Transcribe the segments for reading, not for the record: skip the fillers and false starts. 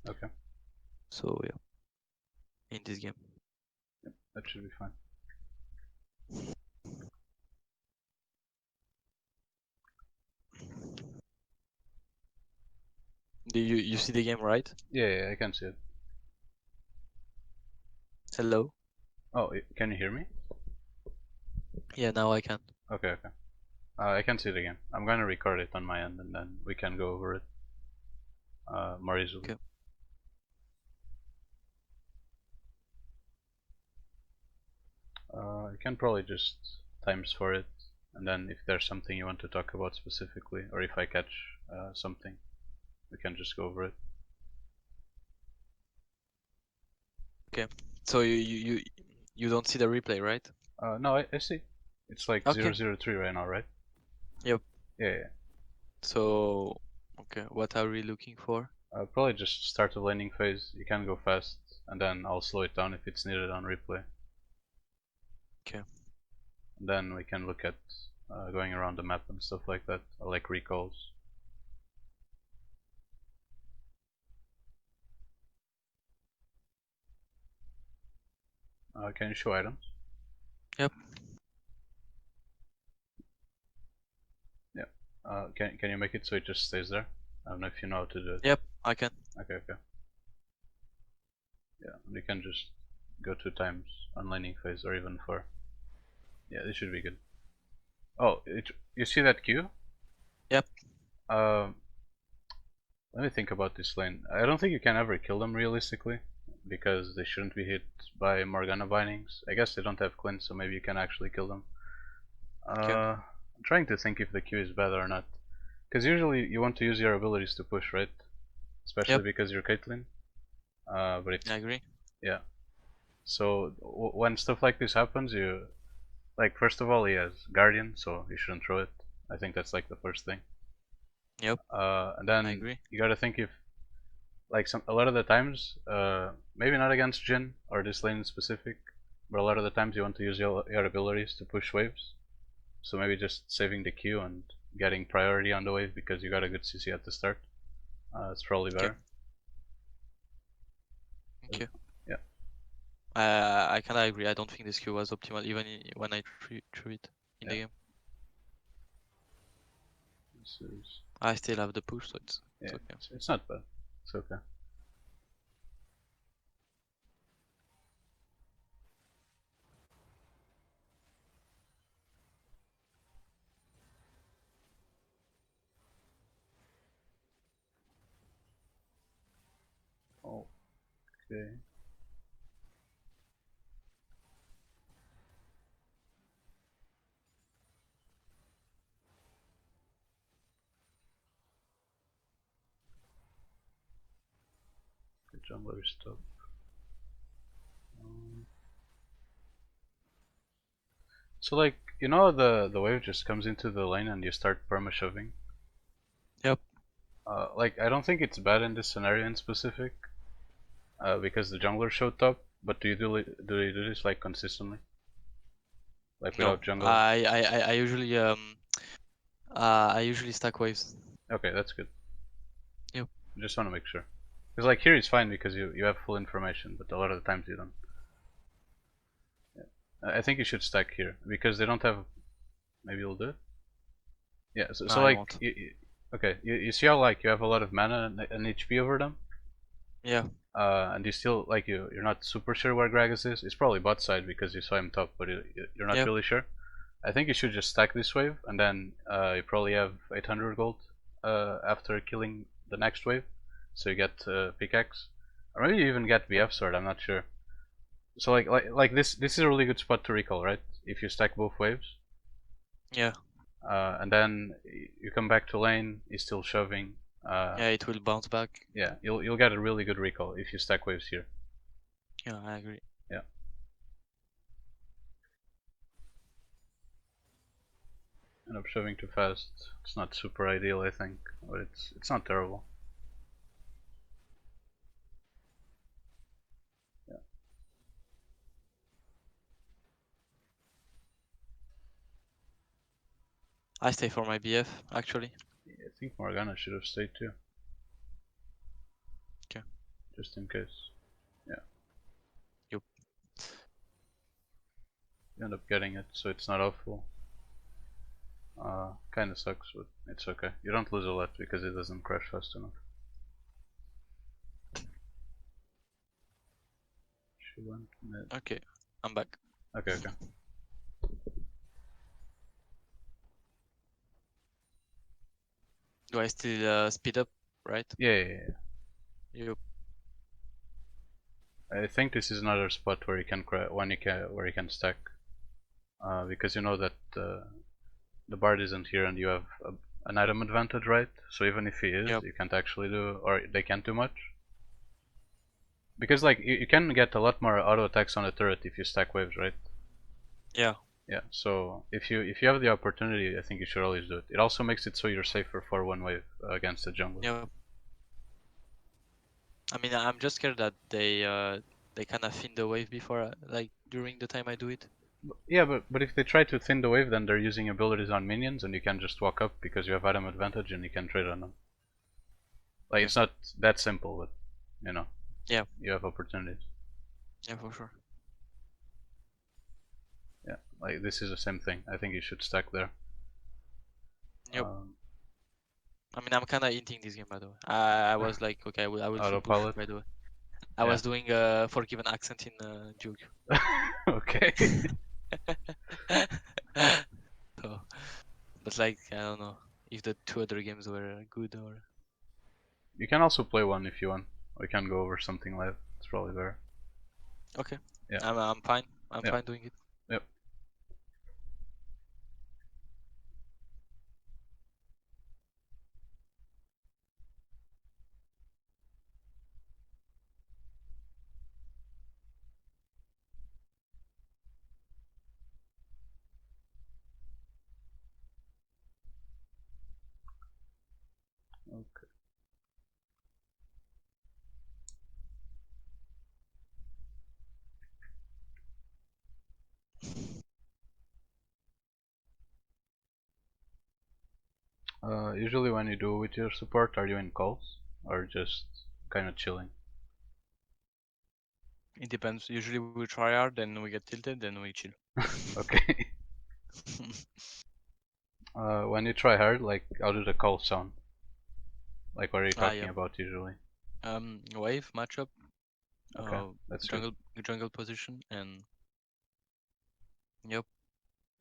Okay. So yeah, in this game. Yep, that should be fine. Do you see the game, right? Yeah, I can see it. Hello? Oh, can you hear me? Yeah, now I can. Okay. I can see it again. I'm gonna record it on my end, and then we can go over it more easily. Okay. You can probably just times for it, and then if there's something you want to talk about specifically, or if I catch something, we can just go over it. Okay. So you don't see the replay, right? No, I see. It's like Okay. 003 right now, right? Yep. Yeah. So okay, what are we looking for? Probably just start the laning phase. You can go fast, and then I'll slow it down if it's needed on replay. Okay. And then we can look at going around the map and stuff like that, like recalls. Can you show items? Yep. Yeah. Can you make it so it just stays there? I don't know if you know how to do it. Yep, I can. Okay. Yeah, we can just go 2 times on laning phase, or even 4. Yeah, this should be good. Oh, you see that Q? Yep. Let me think about this lane. I don't think you can ever kill them realistically, because they shouldn't be hit by Morgana bindings. I guess they don't have cleanse, so maybe you can actually kill them. Okay. I'm trying to think if the Q is bad or not. Because usually you want to use your abilities to push, right? Especially Yep. because you're Caitlyn. But it's, I agree. yeah. So when stuff like this happens, you, like, first of all, he has Guardian, so you shouldn't throw it. I think that's like the first thing. Yep. And I then agree. you gotta think if, like, a lot of the times, maybe not against Jhin or this lane in specific, but a lot of the times you want to use your abilities to push waves. So maybe just saving the Q and getting priority on the wave because you got a good CC at the start. It's probably Okay. better. Okay. Yeah. I kinda agree. I don't think this Q was optimal even when I threw it in the Yeah. game. This is, I still have the push, so it's yeah, okay. it's not bad. It's okay. Okay. The jungler stuff. So, like, you know, the wave just comes into the lane and you start perma shoving. Yep. Like, I don't think it's bad in this scenario in specific, because the jungler showed top. But do you do this like consistently, like No. without jungle? I usually stack waves. Okay, that's good. Yep. Just want to make sure. Because like here is fine because you have full information, but a lot of the times you don't. Yeah. I think you should stack here because they don't have. Maybe you'll do it. Yeah. So, No, so I like, won't. okay, you see how like you have a lot of mana and HP over them. Yeah. And you still like you're not super sure where Gragas is. It's probably bot side because you saw him top, but you're not Yep. really sure. I think you should just stack this wave, and then you probably have 800 gold after killing the next wave, so you get pickaxe, or maybe you even get BF sword. I'm not sure. So like this is a really good spot to recall, right? If you stack both waves, Yeah. and then you come back to lane, he's still shoving. Yeah, it will bounce back. Yeah, you'll get a really good recall if you stack waves here. Yeah, I agree. Yeah. End up shoving too fast. It's not super ideal, I think, but it's not terrible. Yeah. I stay for my BF actually. I think Morgana should have stayed too. Okay. just in case. Yeah. Yup. You end up getting it, so it's not awful. Kinda sucks, but it's okay. You don't lose a lot because it doesn't crash fast enough. She went mid. Okay, I'm back. Okay, okay. Do I still speed up, right? Yeah. Yup. I think this is another spot where you can where you can stack, because you know that the bard isn't here and you have an item advantage, right? So even if he is, Yep. you can't actually do, or they can't do much. Because like you can get a lot more auto attacks on a turret if you stack waves, right? Yeah. Yeah. So if you have the opportunity, I think you should always do it. It also makes it so you're safer for one wave against the jungle. Yep. I mean, I'm just scared that they kind of thin the wave before, like during the time I do it. Yeah, but if they try to thin the wave, then they're using abilities on minions, and you can just walk up because you have item advantage and you can trade on them. Like it's not that simple, but you know. Yeah. You have opportunities. Yeah, for sure. Yeah, like this is the same thing. I think you should stack there. Yep. I mean, I'm kind of hinting this game, by the way. I was like, okay, I will full push, Autopilot. by the way. I was doing a Forgiven accent in Duke. Okay. So, but like, I don't know if the two other games were good or. You can also play one if you want. We can go over something live. It's probably better. Okay. Yeah. I'm fine. I'm Yep. fine doing it. Yep. Okay. Usually when you do with your support, are you in calls or just kind of chilling? It depends. Usually we try hard, then we get tilted, then we chill. Okay. When you try hard, like how do the calls sound? Like what are you talking Yeah. about usually? Wave matchup, Okay, that's good. jungle position, and yep.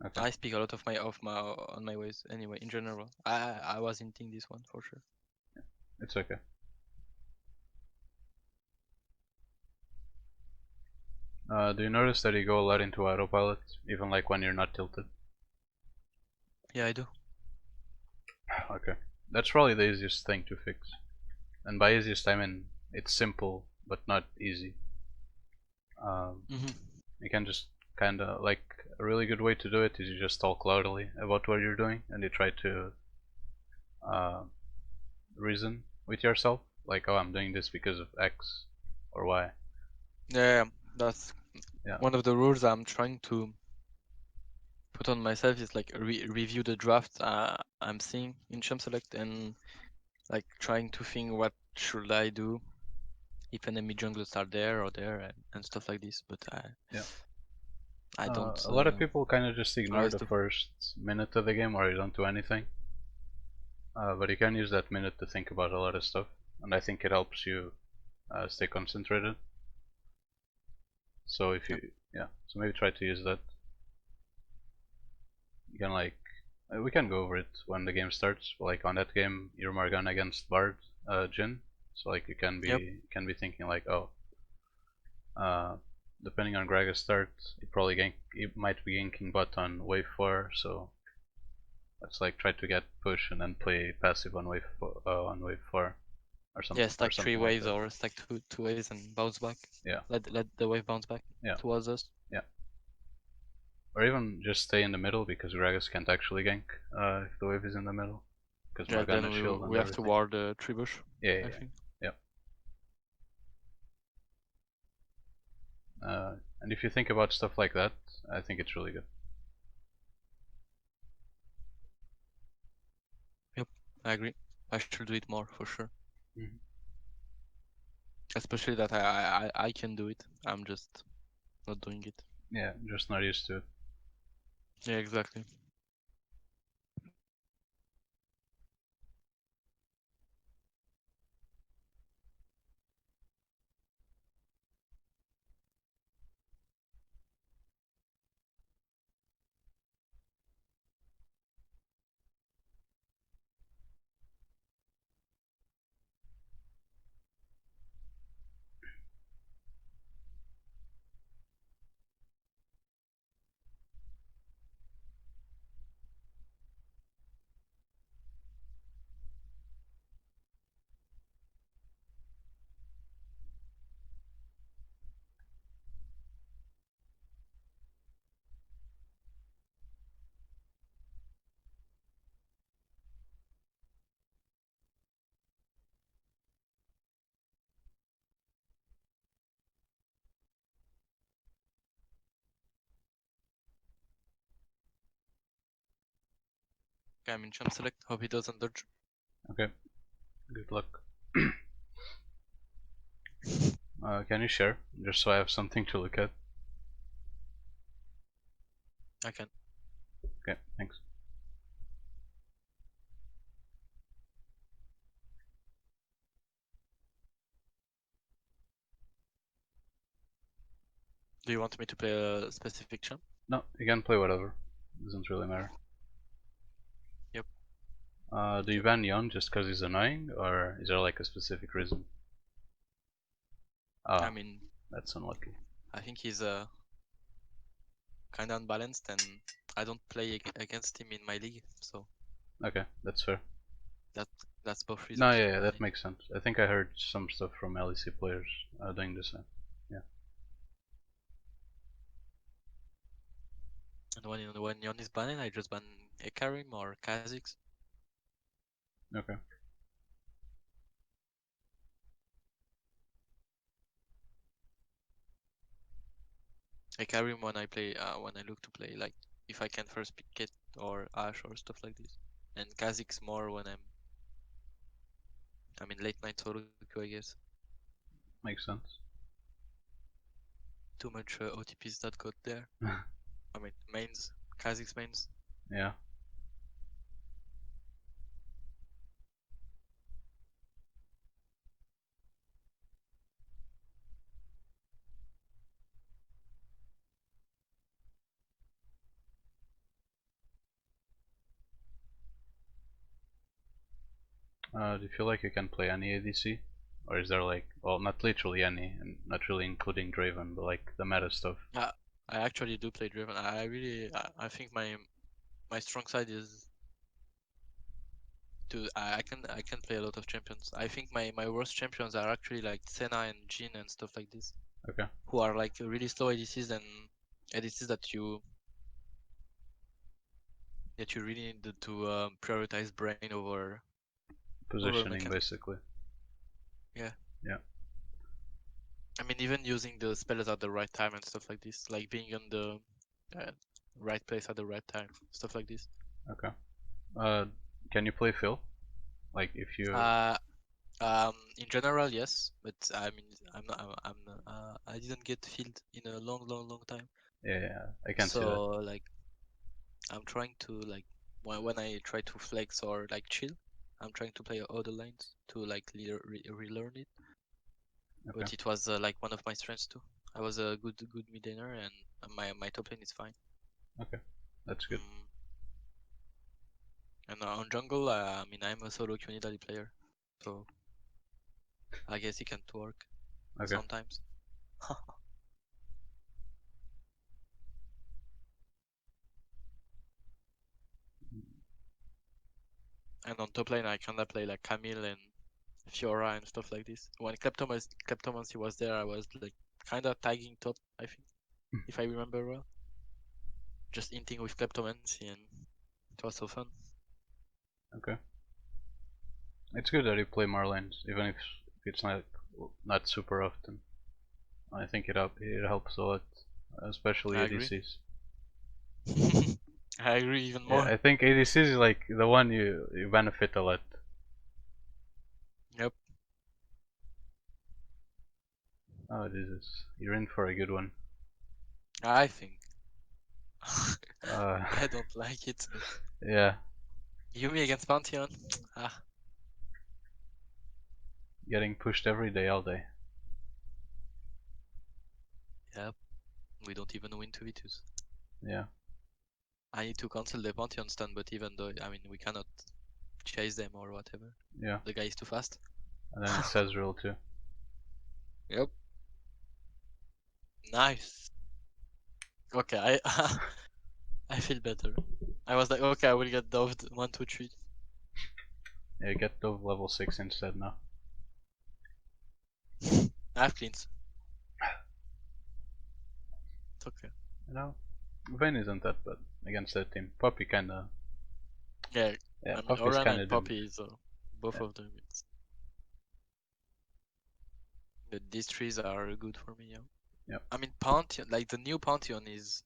Okay. I speak a lot of my on my ways anyway. In general, I was hinting this one for sure. It's okay. Do you notice that you go a lot into autopilot, even like when you're not tilted? Yeah, I do. Okay. That's probably the easiest thing to fix. And by easiest I mean it's simple but not easy. You can just kinda like a really good way to do it is you just talk loudly about what you're doing and you try to reason with yourself. Like, oh, I'm doing this because of X or Y. Yeah, that's Yeah. one of the rules I'm trying to put on myself is like review the draft I'm seeing in Champ Select and like trying to think what should I do if enemy junglers are there or there and stuff like this. But I don't. A lot of people kind of just ignore always the do. first minute of the game or you don't do anything. But you can use that minute to think about a lot of stuff, and I think it helps you stay concentrated. So if you, yeah, so maybe try to use that. You can like, we can go over it when the game starts. Like on that game, you're Morgana against Bard, Jhin. So like you can be thinking like, oh, depending on Gragas start, you might be ganking bot on wave 4. So let's like try to get push and then play passive on wave on wave 4 or something. Yeah, stack or 3 something waves like or stack two waves and bounce back. Yeah. Let the wave bounce back towards us. Yeah. Or even just stay in the middle because Gragas can't actually gank if the wave is in the middle. Because Yeah, Morgana then shield and we have to everything. ward the tree bush. Yeah. I think. And if you think about stuff like that, I think it's really good. Yep, I agree. I should do it more for sure. Especially that I can do it. I'm just not doing it. Yeah, just not used to it. Yeah, exactly. Okay, I'm in champ select. Hope he doesn't dodge. Okay, good luck. Can you share? Just so I have something to look at. I can. Okay, thanks. Do you want me to play a specific champ? No, you can play whatever. Doesn't really matter. Yep. Do you ban Yon just because he's annoying, or is there like a specific reason? I Ah, mean, that's unlucky. I think he's kind of unbalanced, and I don't play against him in my league, so Okay, that's fair. that's both reasons. No, yeah, I that think. makes sense. I think I heard some stuff from LEC players doing the same. Yeah. And when Yon is banned, I just ban Ekarim or Kha'Zix. Okay. Ekarim when I play when I look to play like if I can first pick it or Ash or stuff like this. And Kha'Zix more when I'm in late night solo queue, I guess. Makes sense. Too much OTPs that got there. I mean mains, Kha'Zix mains. Yeah. Do you feel like you can play any ADC? Or is there like, well, not literally any, and not really including Draven, but like the meta stuff? I actually do play Draven. I think my strong side is I can play a lot of champions. I think my worst champions are actually like Senna and Jhin and stuff like this. Okay. Who are like really slow ADCs and ADCs that you really need to prioritize brain over Positioning, mechanics. basically. Yeah. Yeah. I mean, even using the spells at the right time and stuff like this, like being on the right place at the right time, stuff like this. Okay. Can you play Phil? Like if you. In general, yes, but I mean, I didn't get filled in a long time. Yeah, I can see that. So like, I'm trying to like, when I try to flex or like chill, I'm trying to play other lanes to like relearn it. Okay. But it was like one of my strengths too. I was a good mid laner, and my top lane is fine. Okay. That's good. And on jungle, I mean, I'm a solo Qnidali player, so I guess it can work Okay. sometimes. And on top lane, I kinda play like Camille and Fiora and stuff like this. When Kleptomancy was there, I was like kinda tagging top, I think, if I remember well. Just inting with Kleptomancy, and it was so fun. Okay. It's good that you play more lanes, even if it's not super often. I think it helps a lot, especially I agree. ADCs. I agree even Yeah, more. I think ADCs is like the one you benefit a lot. Yep. Oh Jesus, you're in for a good one. I think. Uh, I don't like it. But yeah, Yumi against Pantheon. Ah, getting pushed every day, all day. yep. We don't even win 2v2s. Yeah, I need to cancel the Pantheon stun, but even though, I mean, we cannot chase them or whatever. yeah. The guy is too fast. And then it says real too. Yep. Nice. Okay, I I feel better. I was like, okay, I will get doved 1, 2, 3. Yeah, get to level 6 instead now. I have cleans. It's okay. You know, Vayne isn't that bad against that team. Poppy kinda. Yeah, Yeah, I mean, Poppy's Oran kinda and doomed. Poppy is both Yeah. of them. But these trees are good for me. Yeah. Yep. I mean, Pantheon, like the new Pantheon is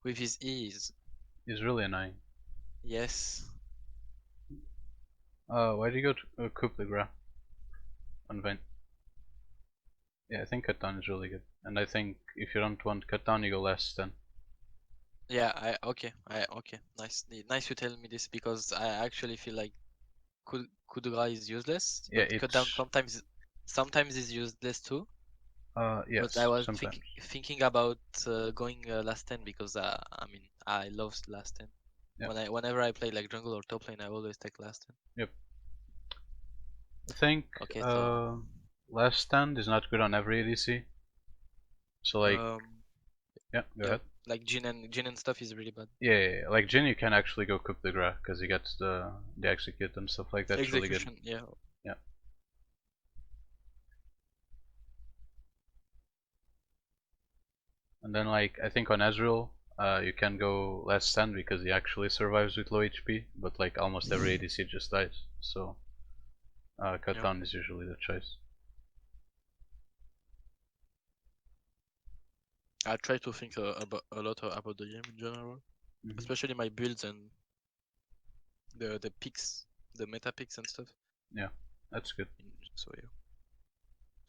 with his ease. He's really annoying. Yes. Why do you go to Coup de Gras on Vayne? Yeah, I think cut down is really good. And I think if you don't want cut down, you go less then. Yeah. Okay. Okay. Nice you tell me this because I actually feel like coup de grace is useless, Yeah, but cut down it's sometimes is useless too. But I yes, was sometimes. thinking about going last 10 because I mean I love last 10. Yep. Whenever I play like jungle or top lane, I always take last 10. Yep. I think Okay, so last stand is not good on every ADC. So like, yeah, go yep, ahead. like Jin and stuff is really bad. Yeah, like Jin, you can actually go Coup de Gras because he gets the execute and stuff like that's really good. Execution, yeah. Yeah. And then like I think on Ezreal, you can go last stand because he actually survives with low HP, but like almost every ADC just dies. So cut Yeah. down is usually the choice. I try to think about a lot about the game in general, especially my builds and the picks, the meta picks and stuff. Yeah, that's good. So yeah.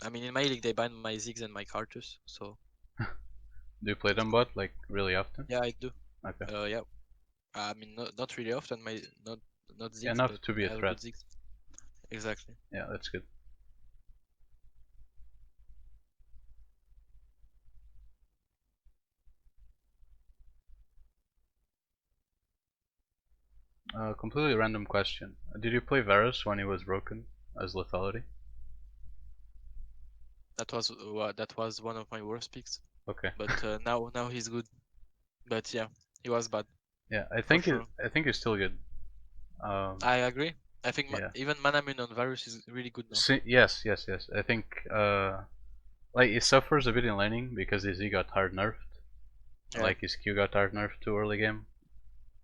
I mean, in my league they ban my Ziggs and my Cartus, so Do you play them bot like really often? yeah, I do. Okay. Yeah. I mean, not really often. Not Ziggs, Enough but to be I a have threat. good Ziggs. Exactly. Yeah, that's good. Completely random question. Did you play Varus when he was broken as lethality? That was one of my worst picks. Okay. But now he's good. But yeah, he was bad. Yeah, I For think sure. I think he's still good. I agree. I think Yeah. even Manamun on Varus is really good now. Yes. I think like he suffers a bit in laning because his E got hard nerfed. Yeah. Like his Q got hard nerfed too early game.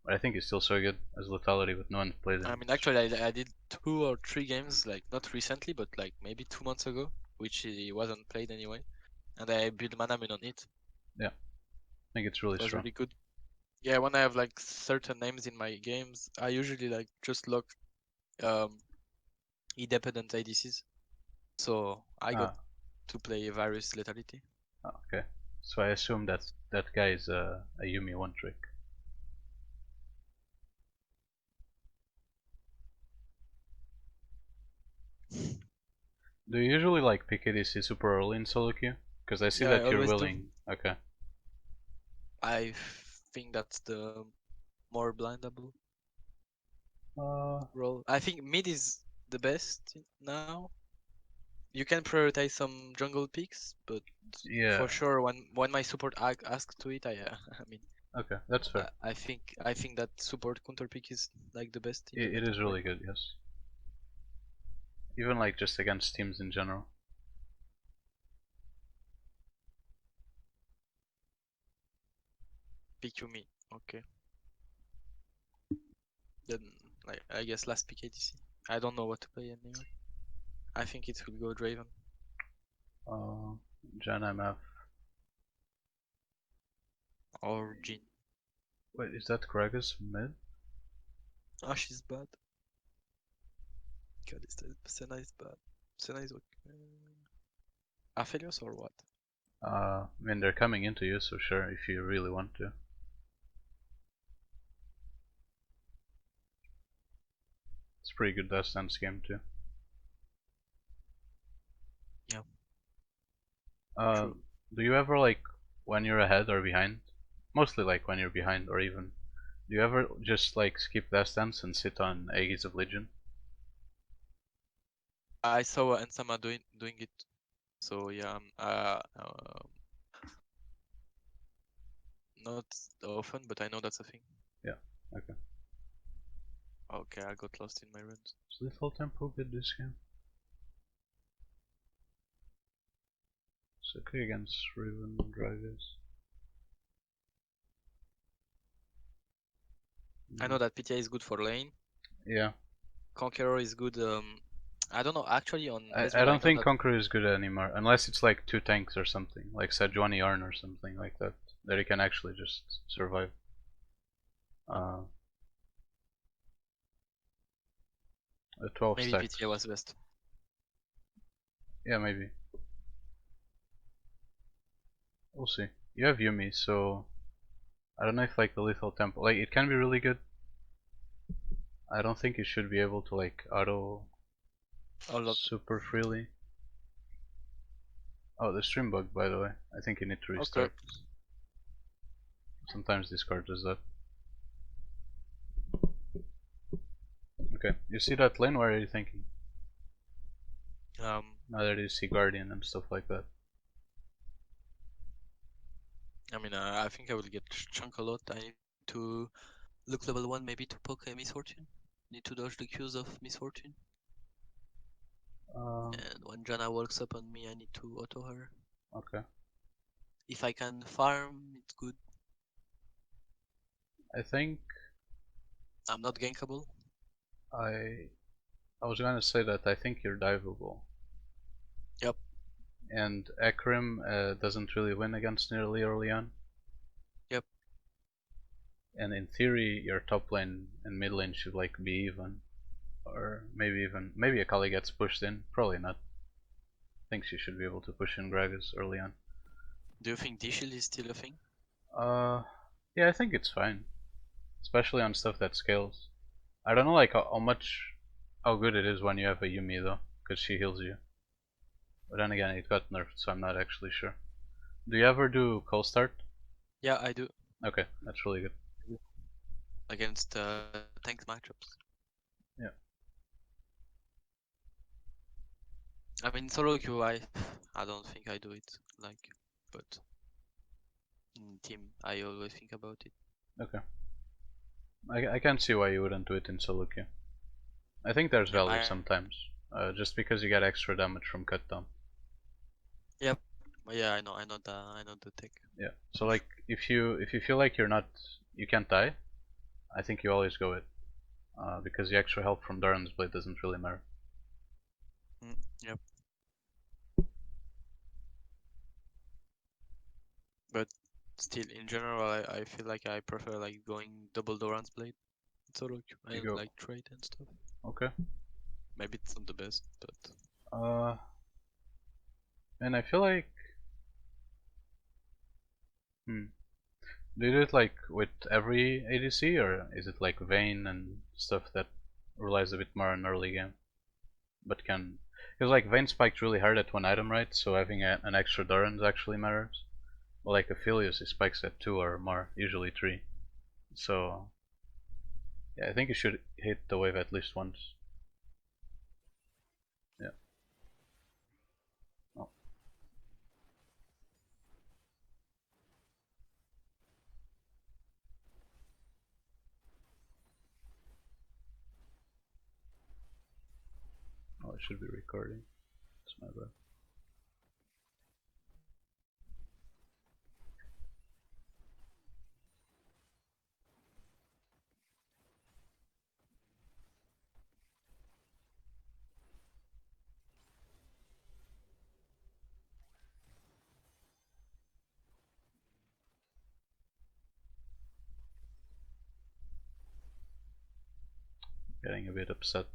But I think he's still so good as lethality with no one plays him. I mean, actually, I did 2 or 3 games, like not recently, but like maybe 2 months ago, which he wasn't played anyway, and I built Manamun on it. Yeah, I think it's really It was strong. really good. Yeah, when I have like certain names in my games, I usually like just lock independent ADCs. So I got to play Varus Lethality. Okay. So I assume that that guy is a Yumi one trick. Do you usually like pick ADC super early in solo queue? Because I see Yeah, I that you're always do. willing. Okay. I think that's the more blindable role. I think mid is the best now. You can prioritize some jungle picks, but Yeah. for sure when my support asks to it, I I mean Okay, that's fair. I think that support counter pick is like the best in the It meta is right really now. good, yes. Even like just against teams in general. Pick you me, okay. Then like I guess last pick ADC. I don't know what to play anyway. I think it will go Draven. Jan MF. Or Jin. Wait, is that Gragas mid? Ah, she's bad. God, Senna is bad. Senna is okay. Aphelios or what? I mean, they're coming into you, so sure, if you really want to. It's a pretty good Death Dance game too. Yeah. Um, do you ever like when you're ahead or behind? Mostly like when you're behind, or even do you ever just like skip Death Dance and sit on Aegis of Legion? I saw Ansama doing it. So yeah, not often, but I know that's a thing. Yeah. Okay. Okay, I got lost in my runs. Is Lethal Tempo good this game? It's okay against Riven Drivers. I know that PTI is good for lane. Yeah. Conqueror is good. I don't know. Actually, on I Ezreal, I don't know think that. Conqueror is good anymore, unless it's like 2 tanks or something, like Sejuani Yarn or something like that, that he can actually just survive. A 12 Maybe stacks. PTI was best. Yeah, maybe. We'll see. You have Yumi, so I don't know if like the Lethal Tempo, like it can be really good. I don't think you should be able to like auto Lot. super freely. Oh, the stream bug, by the way. I think you need to restart. Sometimes Discord does that. Okay, you see that lane? What are you thinking? Now that you see Guardian and stuff like that. I mean, I think I will get chunk a lot. I need to look level 1 maybe to poke Miss Fortune. Need to dodge the Qs of Miss Fortune. And when Janna walks up on me, I need to auto her. Okay. If I can farm, it's good. I think I'm not gankable. I was gonna say that I think you're diveable. Yep. And Ekrim doesn't really win against nearly early on. Yep. And in theory, your top lane and mid lane should like be even, or maybe Akali gets pushed in. Probably not. I think she should be able to push in Gragas early on. Do you think D-Shield is still a thing? Yeah, I think it's fine, especially on stuff that scales. I don't know like how good it is when you have a Yumi though, because she heals you. But then again, it got nerfed, so I'm not actually sure. Do you ever do cold start? Yeah, I do. Okay, that's really good. Against tank matchups. Yeah. I mean, solo queue, I don't think I do it, like, but in team, I always think about it. Okay. I can't see why you wouldn't do it in solo queue. I think there's Yeah, value sometimes, just because you get extra damage from cut down. Yep. Yeah, I know the tech. Yeah. So like, if you feel like you can't die, I think you always go it, because the extra help from Doran's blade doesn't really matter. Yep. But still, in general, I feel like I prefer like going double Doran's blade solo queue and go. like trade and stuff. Okay. Maybe it's not the best, but And I feel like, do you do it like with every ADC, or is it like Vayne and stuff that relies a bit more on early game, but can, because like Vayne spiked really hard at 1 item, right? So having an extra Doran's actually matters. Well, like Aphelios, he spikes at 2 or more, usually 3. So yeah, I think you should hit the wave at least once. Yeah. Oh. Oh, it should be recording. It's my bad. Getting a bit upset.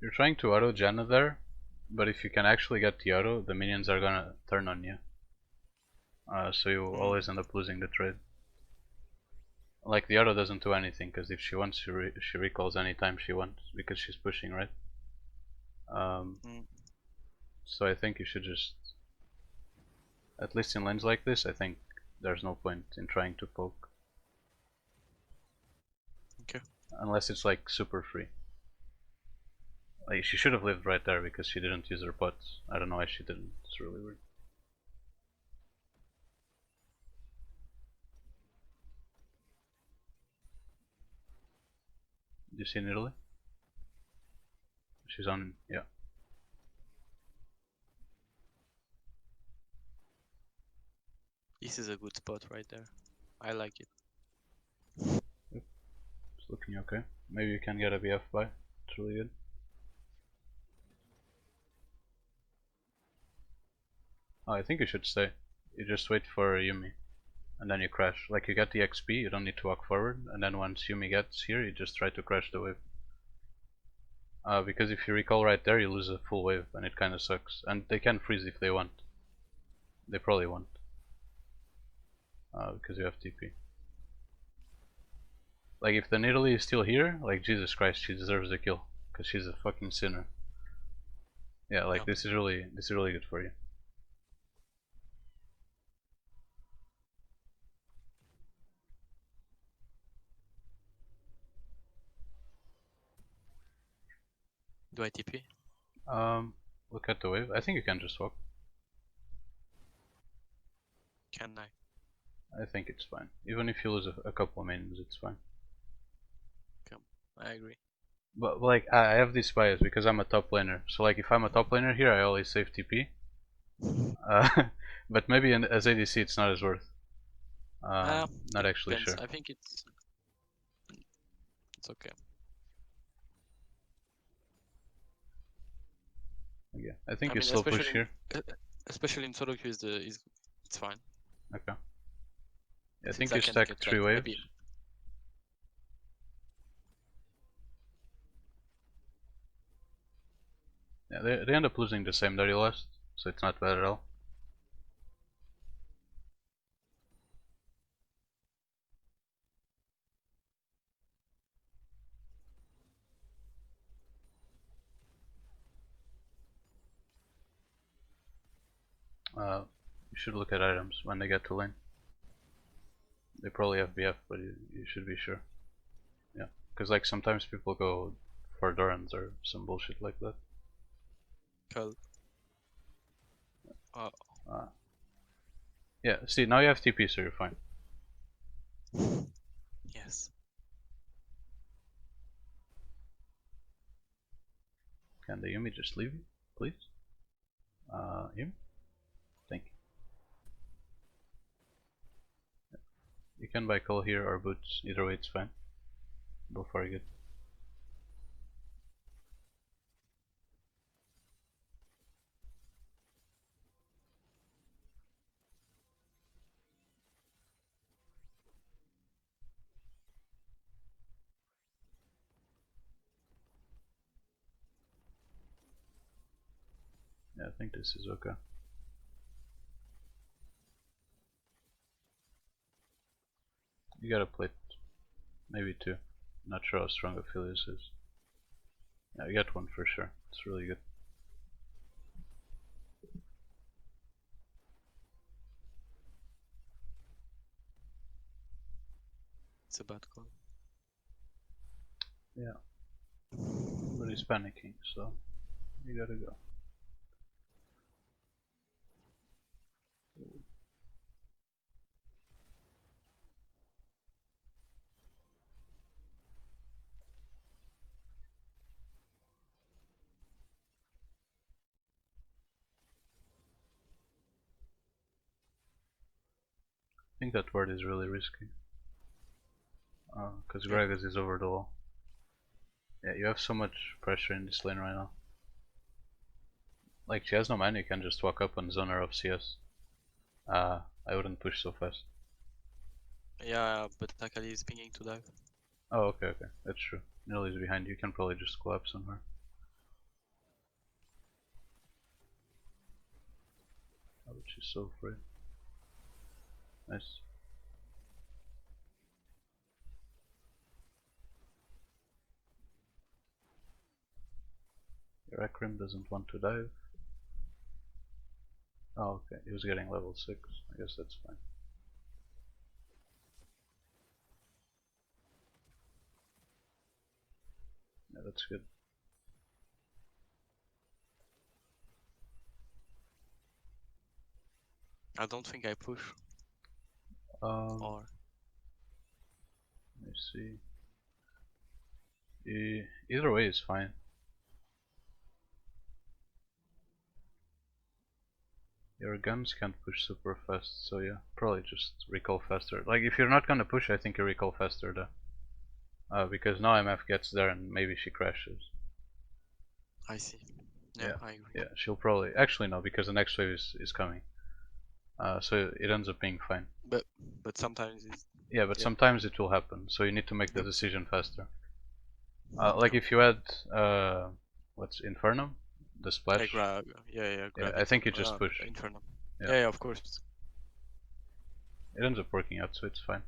You're trying to auto Janna there, but if you can actually get the auto, the minions are gonna turn on you. So you will always end up losing the trade. Like the auto doesn't do anything, because if she wants, she recalls anytime she wants, because she's pushing, right? So I think you should just, at least in lanes like this, I think there's no point in trying to poke. Okay. Unless it's like super free. Like she should have lived right there because she didn't use her pots. I don't know why she didn't. It's really weird. Do you see in Italy? She's on, yeah. This is a good spot right there. I like it. It's looking okay. Maybe you can get a BF by. It's really good. Oh, I think you should stay. You just wait for Yumi. And then you crash. Like you get the XP, you don't need to walk forward. And then once Yumi gets here, you just try to crash the wave. Because if you recall right there, you lose a full wave. And it kinda sucks. And they can freeze if they want. They probably won't. Because you have TP. Like if the Nidalee is still here, like Jesus Christ, she deserves the kill. Because she's a fucking sinner. Yeah, like this is really good for you. Do I TP? Look at the wave. I think you can just walk. Can I? I think it's fine. Even if you lose a couple of minions, it's fine. I agree. But like I have this bias because I'm a top laner. So like if I'm a top laner here, I always save TP. But maybe as ADC it's not as worth. Not actually Depends. sure. I think it's okay. Yeah, I think I you mean, slow push here. Especially in solo queue it's fine. Okay. Yeah, I Since think I you can stack get, 3 like, waves. maybe. Yeah, they end up losing the same that you lost, so it's not bad at all. You should look at items when they get to lane. They probably have BF, but you should be sure. Yeah, because like sometimes people go for Dorans or some bullshit like that. Cool. Yeah, see, now you have TP, so you're fine. Yes. Can the Yumi just leave you, please? Yumi? Thank you. You can buy Call here or Boots, either way it's fine. Both are good. Yeah, I think this is okay. You got a plate, maybe 2. Not sure how strong Aphelios is. Yeah, you got one for sure. It's really good. It's a bad call. Yeah. But he's panicking, so you gotta go. I think that word is really risky. Because Gragas is over the wall. Yeah, you have so much pressure in this lane right now. Like, she has no mana, you can just walk up and zone her off CS. I wouldn't push so fast. Yeah, but Akali is pinging to dive. Oh, okay, that's true. Nilly's behind you, can probably just collapse on her. which is so free. Nice. Your Akrim doesn't want to dive. Oh, okay, he was getting level 6. I guess that's fine. Yeah, that's good. I don't think I push. Or Let me see. Either way is fine. Your guns can't push super fast, so yeah, probably just recall faster. Like, if you're not gonna push, I think you recall faster though. Because now MF gets there and maybe she crashes. I see. Yeah, I agree. Yeah, she'll probably. Actually, no, because the next wave is coming. So it ends up being fine. But sometimes it's Yeah, but yeah. sometimes it will happen, so you need to make the Yep. decision faster. Like if you had what's Infernum, the splash. Yeah, Yeah, grab I it. think you just push. Inferno. Yeah. Yeah, of course. It ends up working out, so it's fine.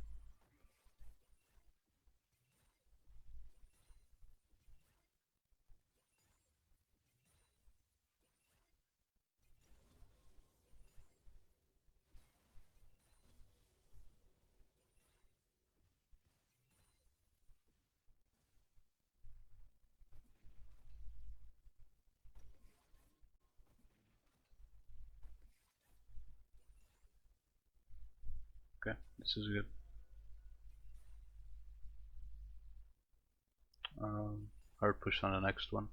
Okay, this is good. Hard push on the next one.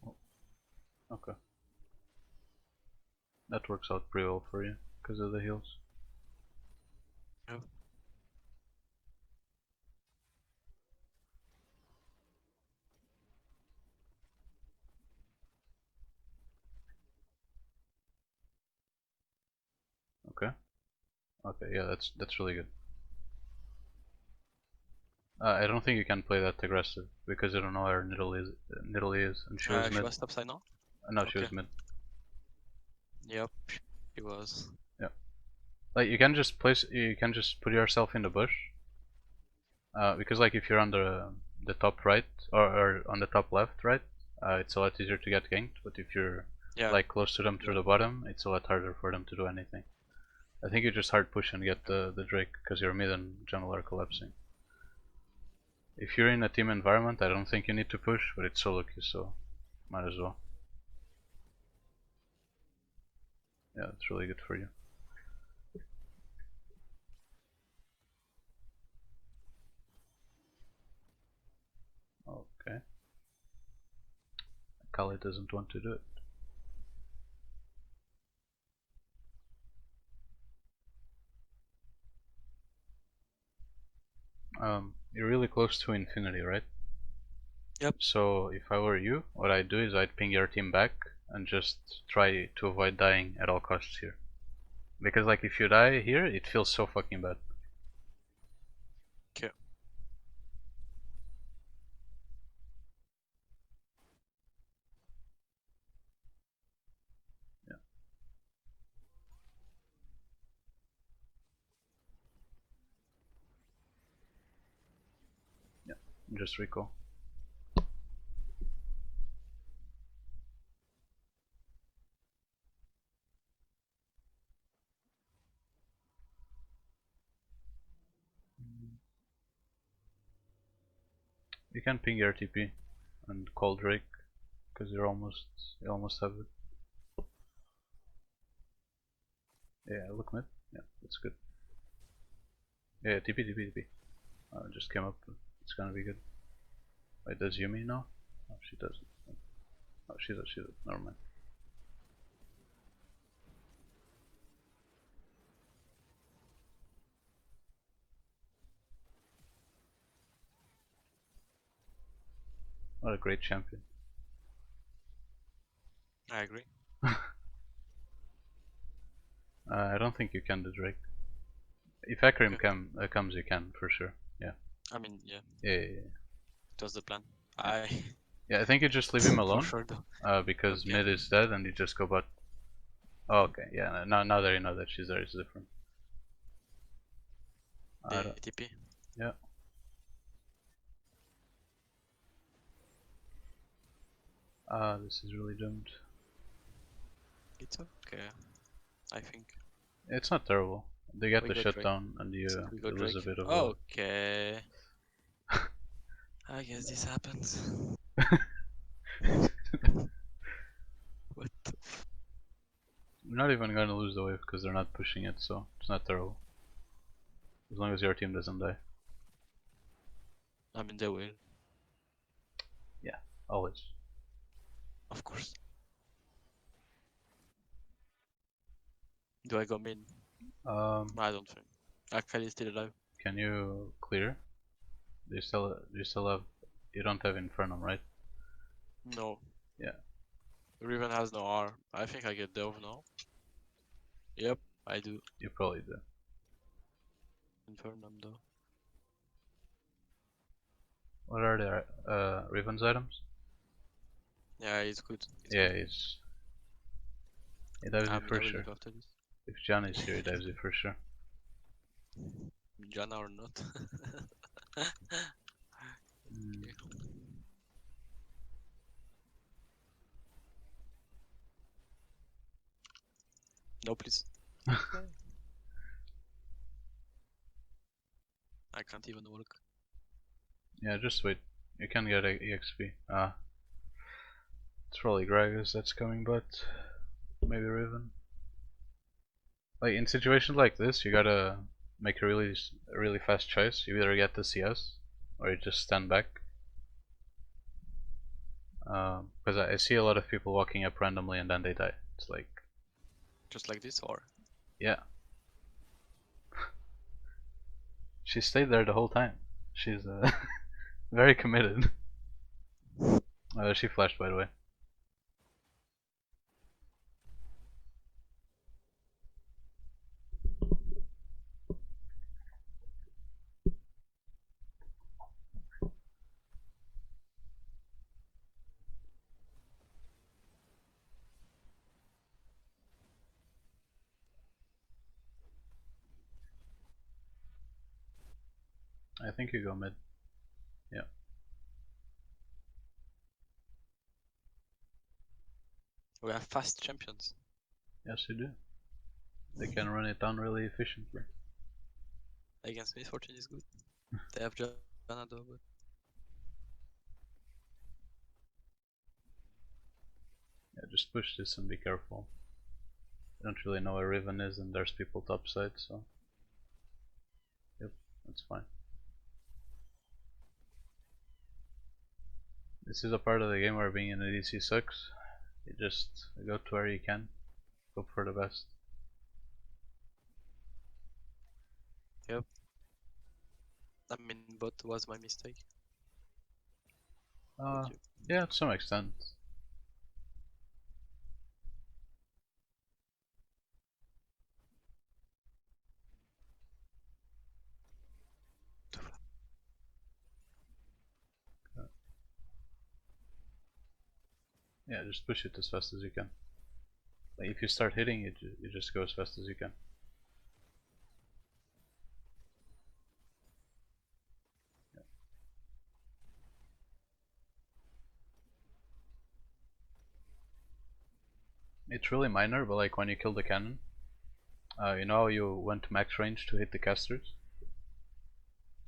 Oh, okay. That works out pretty well for you because of the heals. Yeah. Okay. Okay, yeah, that's really good. I don't think you can play that aggressive because I don't know where Nidalee is, and she was She mid. was topside now? No, she Okay. was mid. Yep, she was. Yeah. Like you can just put yourself in the bush. Because like if you're on the top right or on the top left, right, it's a lot easier to get ganked. But if you're like close to them through the bottom, it's a lot harder for them to do anything. I think you just hard push and get the Drake because your mid and jungle are collapsing. If you're in a team environment, I don't think you need to push, but it's solo queue, so might as well. Yeah, it's really good for you. Okay. Kali doesn't want to do it. You're really close to infinity, right? Yep. So if I were you, what I'd do is I'd ping your team back and just try to avoid dying at all costs here. Because like if you die here, it feels so fucking bad. Okay. Yeah. Yeah. Just recall. You can ping your TP and call Drake because you almost have it. Yeah, look mid. Yeah, that's good. Yeah, TP. Just came up. It's gonna be good. Wait, does Yumi know? Oh, she doesn't. Oh, she's a. Never mind. What a great champion. I agree. I don't think you can do Drake. If Akrim Okay. comes, you can for sure. Yeah. I mean, yeah, Yeah. it was the plan. Yeah. I Yeah, I think you just leave him for alone. sure though. Because Okay. mid is dead, and you just go bot. Oh, okay. Yeah. Now that you know that she's there, it's different. I don't. ATP. Yeah. This is really doomed. It's okay. I think It's not terrible. They get we the got Drake. shutdown, and you We got lose a Drake. bit of. Okay. I guess this happens. What? You're not even going to lose the wave because they're not pushing it, so it's not terrible. As long as your team doesn't die. I mean, they will, Yeah, always. of course. Do I go mid? I don't think. Akali is still alive. Can you clear? Do you still have? You don't have Infernum, right? No. Yeah. Riven has no R. I think I get Dove now. Yep, I do. You probably do. Infernum though. What are the Riven's items? Yeah, it's good. It's Yeah, good. he dives I you mean, for I will sure. live after this. If John is here, he dives you for sure. Jana or not. Mm. Okay. No, please. I can't even walk. Yeah, just wait. You can get EXP. It's probably Gragas that's coming, but maybe Riven. Like in situations like this, you gotta make a really fast choice. You either get the CS or you just stand back. Because I see a lot of people walking up randomly and then they die. It's like, Just like this, or yeah, she stayed there the whole time. She's very committed. She flashed, by the way. I think you go mid. Yeah. we have fast champions. Yes, you do. They can run it down really efficiently. Against me, Fortune is good. They have Jana though, but Yeah, just push this and be careful. You don't really know where Riven is, and there's people topside, so. Yep, that's fine. This is a part of the game where being an ADC sucks. You just go to where you can, hope for the best. yep. I mean, bot was my mistake. But you. Yeah, to some extent. Yeah, just push it as fast as you can. Like if you start hitting, you just go as fast as you can. Yeah. It's really minor, but like when you kill the cannon, you know how you went to max range to hit the casters?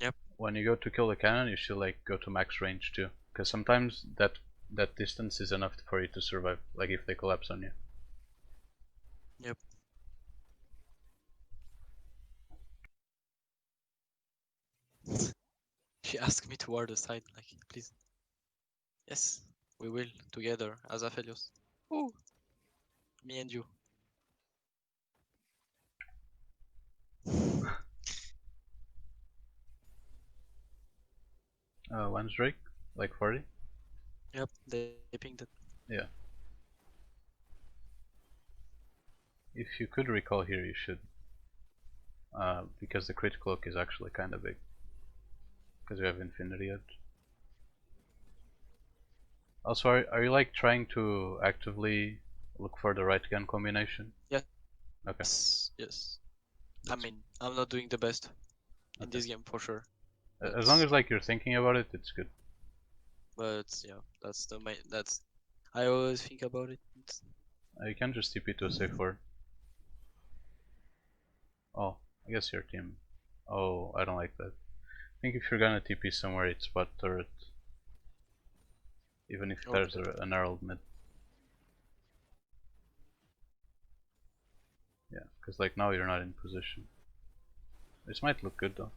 Yep. When you go to kill the cannon, you should like go to max range too, because sometimes that distance is enough for you to survive. Like if they collapse on you. Yep. She asked me to ward the side, like, please. Yes, we will together as Aphelios. Ooh, me and you. Lens Drake, like 40. Yep, they pinged it. Yeah. If you could recall here, you should. Because the crit cloak is actually kind of big. Because we have Infinity Edge. Also, are you like trying to actively look for the right gun combination? Yes. Okay. Yes. I That's- mean, I'm not doing the best in Okay. this game for sure. As long as like you're thinking about it, it's good. But yeah, that's the main. That's I always think about it. You can just TP to a safe word. Oh, I guess your team. Oh, I don't like that. I think if you're gonna TP somewhere, it's spot turret. Even if there's Okay. an herald mid. Yeah, because like now you're not in position. This might look good though.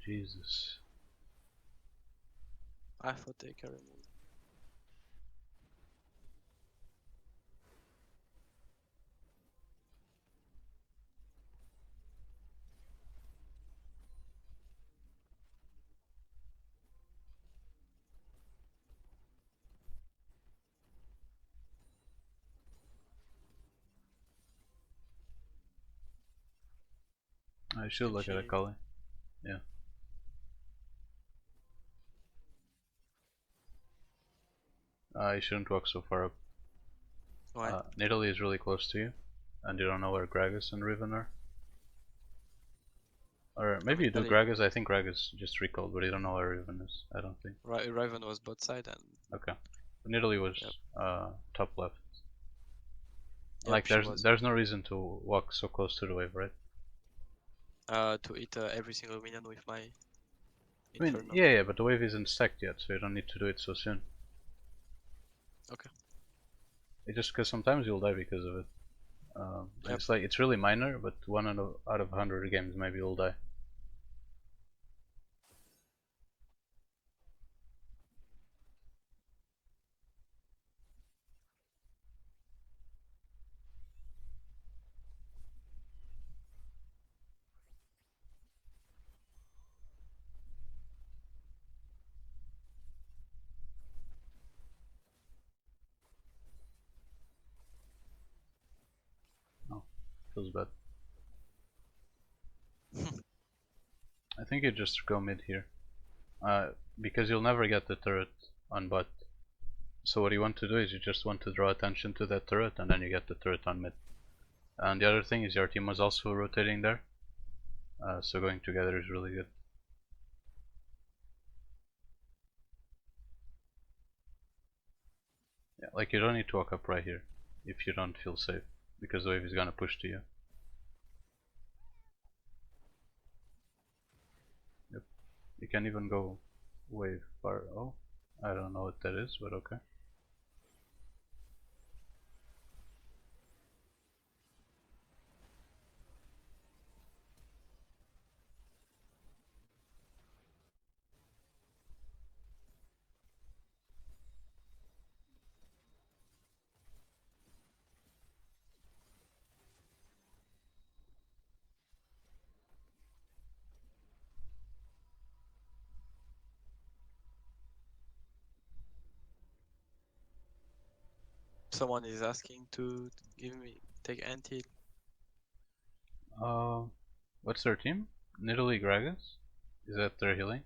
Jesus. I thought they carry me. I should look at a Kali. Yeah. You shouldn't walk so far up. Why? Nidalee is really close to you, and you don't know where Gragas and Riven are. Or maybe you do Gragas. I think Gragas just recalled, but you don't know where Riven is. I don't think. Riven was bot side and. Okay. But Nidalee was top left. Yep, Like there's no reason to walk so close to the wave, right? To eat every single minion with my. I mean, Inferno. yeah, but the wave isn't stacked yet, so you don't need to do it so soon. Okay. It's just because sometimes you'll die because of it. It's like it's really minor, but one out of 100 games maybe you'll die. Oh, feels bad. I think you just go mid here. Because you'll never get the turret on bot. So what you want to do is you just want to draw attention to that turret and then you get the turret on mid. And the other thing is your team was also rotating there. So going together is really good. Yeah, like you don't need to walk up right here if you don't feel safe, because the wave is gonna push to you. Yep. You can even go wave far. Oh, I don't know what that is, but okay. Someone is asking to take anti. What's their team? Nidalee Gragas? Is that their healing?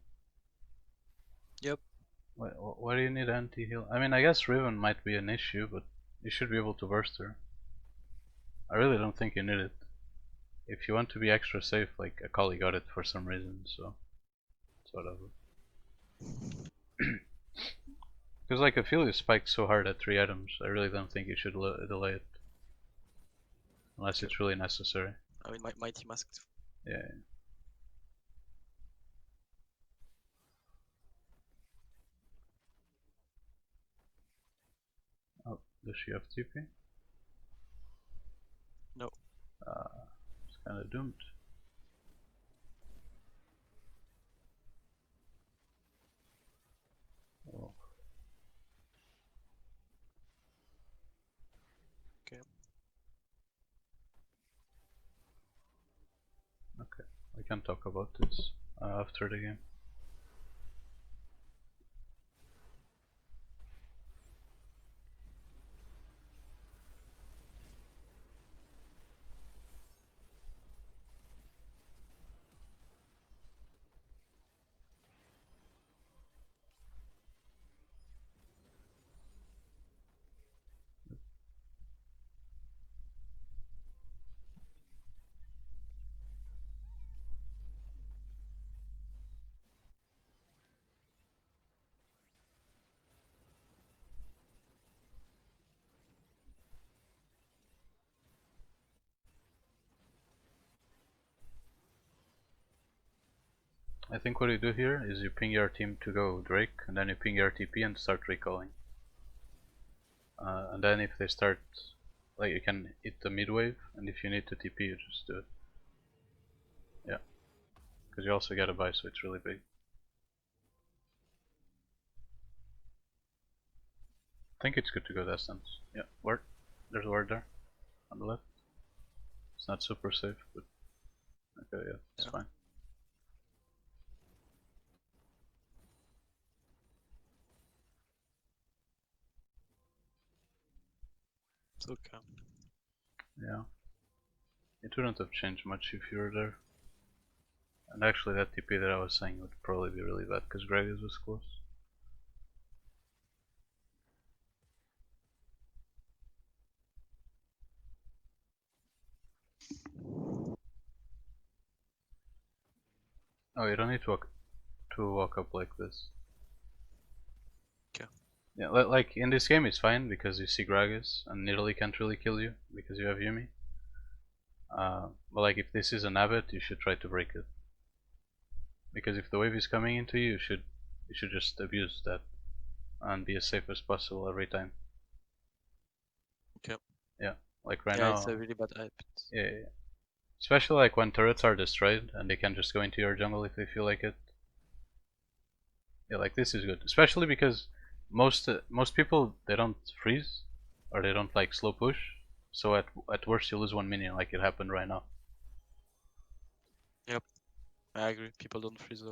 Yep. Why do you need anti-heal? I mean, I guess Riven might be an issue, but you should be able to burst her. I really don't think you need it. If you want to be extra safe, like Akali got it for some reason, so it's whatever. Because like Aphelios spiked so hard at 3 items, I really don't think you should delay it. Unless it's really necessary. I mean, my team asked. Yeah. Oh, does she have TP? No. It's kinda doomed. Okay, we can talk about this after the game. I think what you do here is you ping your team to go Drake, and then you ping your TP and start recalling. And then if they start, like, you can hit the mid wave, and if you need to TP, you just do it. Yeah, because you also get a buy, so it's really big. I think it's good to go distance. Yeah, ward. There's a ward there on the left. It's not super safe, but okay, yeah, it's fine. It's okay. Yeah. It wouldn't have changed much if you were there. And actually that TP that I was saying would probably be really bad because Gragas was close. Oh, you don't need to walk up like this. Okay. Yeah, like in this game it's fine because you see Gragas and Nidalee can't really kill you because you have Yuumi. But like if this is an abbot, you should try to break it. Because if the wave is coming into you, you should just abuse that and be as safe as possible every time. Okay. Yeah, like right Yeah, now. it's a really bad hype. Yeah. Especially like when turrets are destroyed and they can just go into your jungle if they feel like it. Yeah, like this is good, especially because most people they don't freeze or they don't like slow push. So at worst you lose one minion, like it happened right now. Yep, I agree. People don't freeze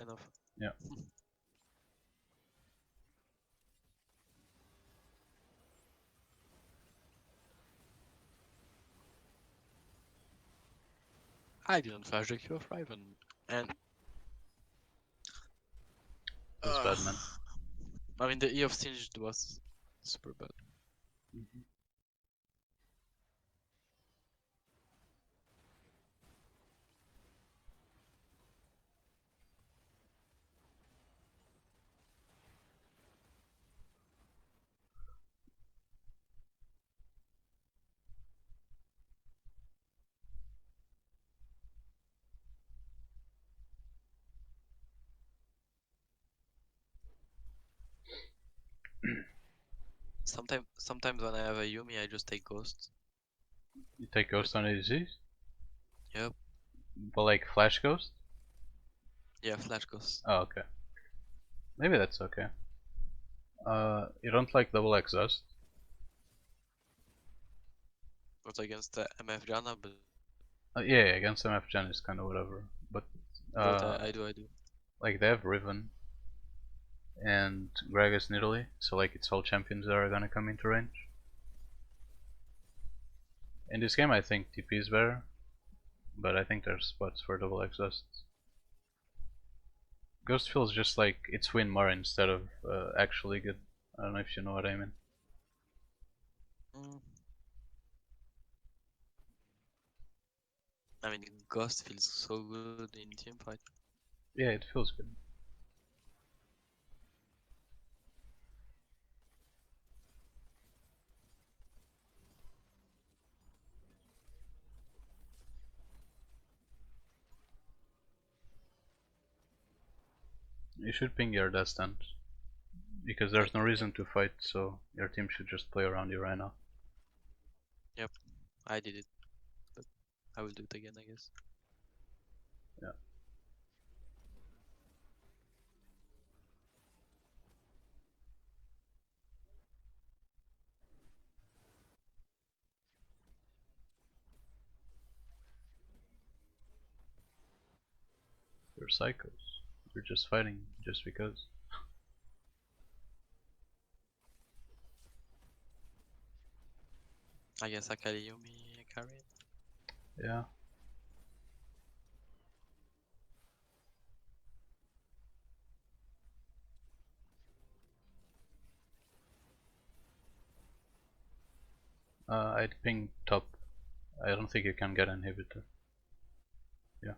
enough. Yeah. I didn't flash the Q of Riven, and It's bad, man. I mean the E of Singed was super bad. Sometimes when I have a Yuumi, I just take Ghost. You take Ghost on ADCs? Yep. But like Flash Ghost? Yeah, Flash Ghost. Oh, okay. Maybe that's okay. You don't like double exhaust? Not against the MF Janna, but Yeah, against MF Gen is kind of whatever. But I do. like they have Riven and Gragas Nidalee, so like it's all champions that are gonna come into range. In this game I think TP is better, but I think there's spots for double exhausts. Ghost feels just like it's win more instead of actually good. I don't know if you know what I mean. Mm. I mean, Ghost feels so good in teamfight. Yeah, it feels good. You should ping your descent because there's no reason to fight, so your team should just play around you right now. Yep, I did it, but I will do it again, I guess. Yeah. You're psychos. You're just fighting just because. I guess Akaliumi carry. Yeah. I'd ping top. I don't think you can get inhibitor. Yeah.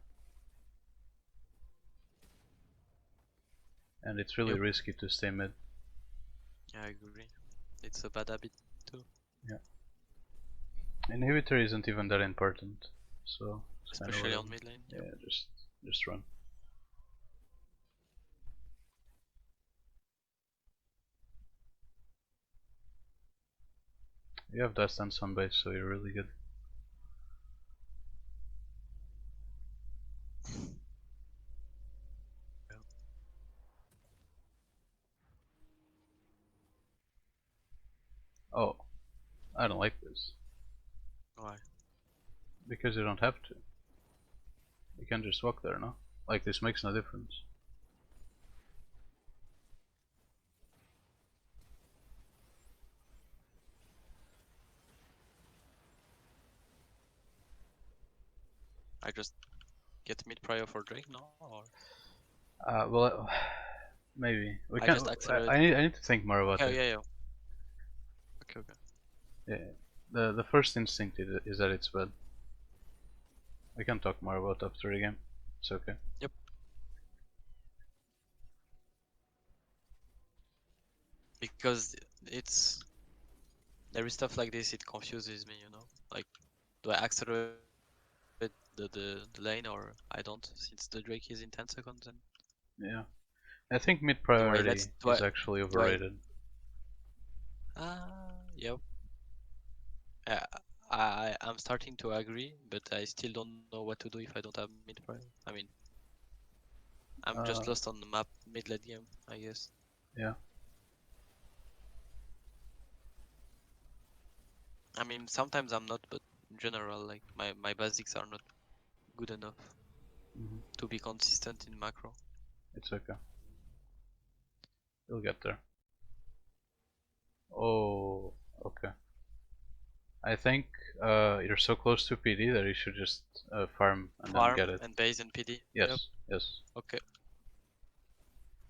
And it's really Yep. risky to stay mid. Yeah, I agree. It's a bad habit too. Yeah. Inhibitor isn't even that important, so it's kinda Especially whatever. on mid lane. Yeah, just run. You have that stance on base, so you're really good. Oh, I don't like this. Why? Because you don't have to. You can just walk there, no? Like, this makes no difference. I just get mid prior for Drake now, or Well, maybe. We I can. just accelerate. I need to think more about Yeah, it. yeah, yeah. Okay, okay. Yeah. The first instinct is that it's bad. We can talk more about after the game. It's okay. Yep. Because it's there is stuff like this. It confuses me, you know. Like, do I accelerate the lane or I don't? Since the Drake is in 10 seconds, and Yeah. I think mid do I priority do is I actually do I overrated. Yep. Yeah, I'm starting to agree, but I still don't know what to do if I don't have mid prior. I mean, I'm just lost on the map mid late game, I guess. Yeah. I mean, sometimes I'm not, but in general, like my basics are not good enough to be consistent in macro. It's okay. You'll get there. Oh, okay. I think you're so close to PD that you should just farm and then Farm get it. and base and PD. Yes, Yep. yes. Okay.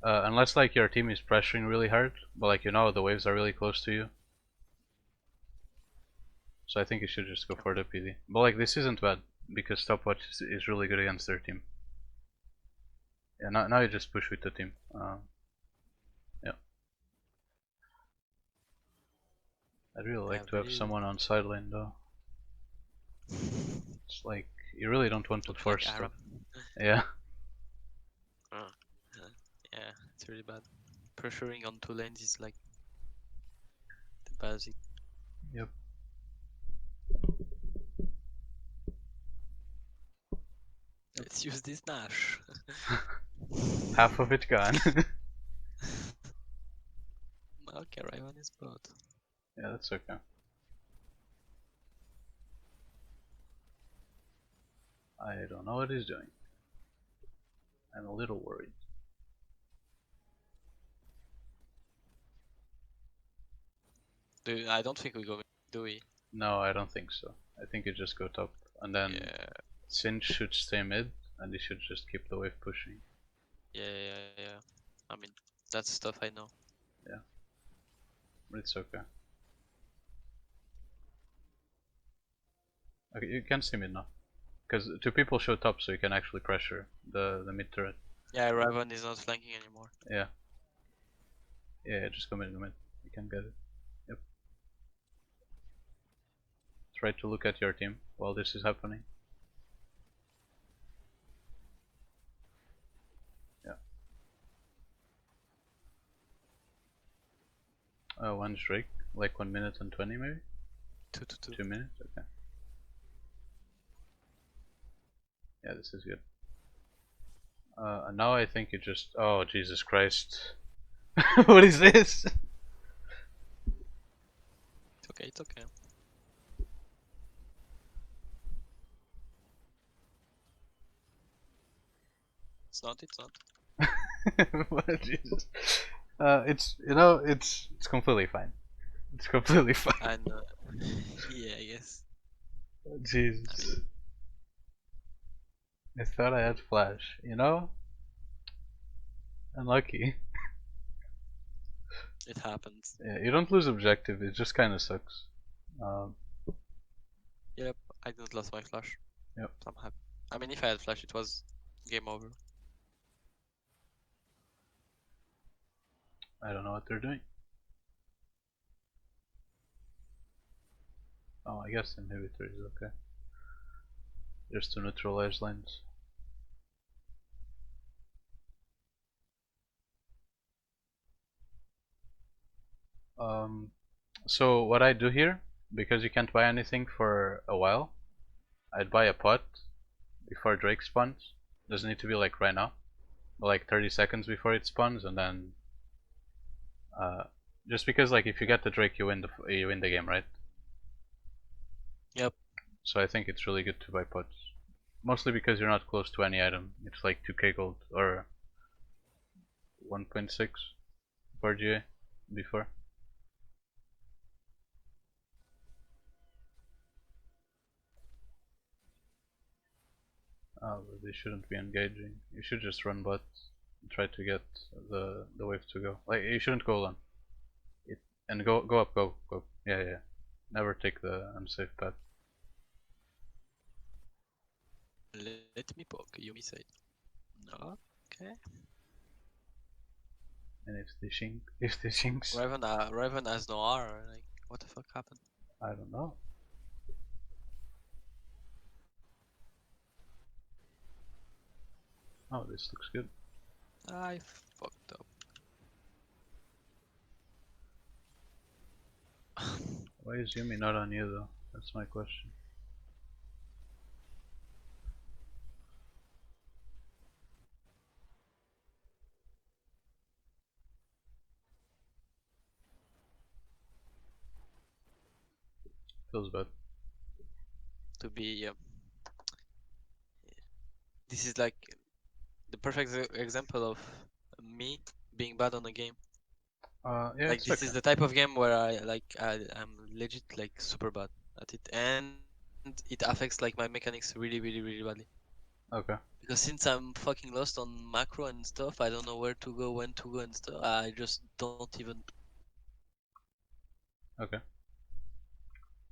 Unless like your team is pressuring really hard, but like you know the waves are really close to you. So I think you should just go for the PD. But like this isn't bad because stopwatch is really good against their team. Yeah, now you just push with the team. Yeah. I'd really like to have someone on side lane though. It's like you really don't want to Looks force like stuff. Arab. Yeah. Yeah, it's really bad. Pressuring on two lanes is like the basic. Yep. Let's use this Nash. Half of it gone. Okay, Rayman is bot. Yeah, that's okay. I don't know what he's doing. I'm a little worried. I don't think we go, do we? No, I don't think so. I think you just go top, and then Yeah, Cinch should stay mid, and he should just keep the wave pushing. yeah. I mean, that's stuff I know. Yeah. But it's okay. Okay, you can see mid now. Because two people show top, so you can actually pressure the mid turret. Yeah, Raven is not flanking anymore. Yeah. Yeah, just come in the mid. You can get it. Yep. Try to look at your team while this is happening. Yeah. One Drake, like 1 minute and 20 maybe? 2 minutes? Okay. Yeah, this is good. And now I think you just... Oh, Jesus Christ. What is this? It's okay. It's not. It's not. What, Jesus. It's completely fine. It's completely fine. And yeah, I guess. Jesus. I thought I had flash, Unlucky. It happens. Yeah, you don't lose objective, it just kinda sucks. Yep, I didn't lose my flash. Yep. So I'm happy. I mean, if I had flash, it was game over. I don't know what they're doing. Oh, I guess inhibitor is okay. Just to neutralize lanes. So what I do here, because you can't buy anything for a while, I'd buy a pot before Drake spawns. Doesn't need to be like right now, but like 30 seconds before it spawns, and then just because like if you get the Drake, you win the game, right? Yep. So I think it's really good to buy pots, mostly because you're not close to any item. It's like 2k gold or 1.6 per GA before. Oh, but they shouldn't be engaging. You should just run bot and try to get the wave to go. Like you shouldn't go on. And go up, go. Yeah. Never take the unsafe path. Let me poke. Yumi said. No. Okay. And if they shinks, Raven has no R. Like, what the fuck happened? I don't know. Oh, this looks good. I fucked up. Why is Yumi not on you though? That's my question. Feels bad. To be. This is like the perfect example of me being bad on a game. Yeah, Like it's this okay. is the type of game where I'm legit like super bad at it, and it affects like my mechanics really badly. Okay. Because since I'm fucking lost on macro and stuff, I don't know where to go, when to go and stuff. I just don't even Okay.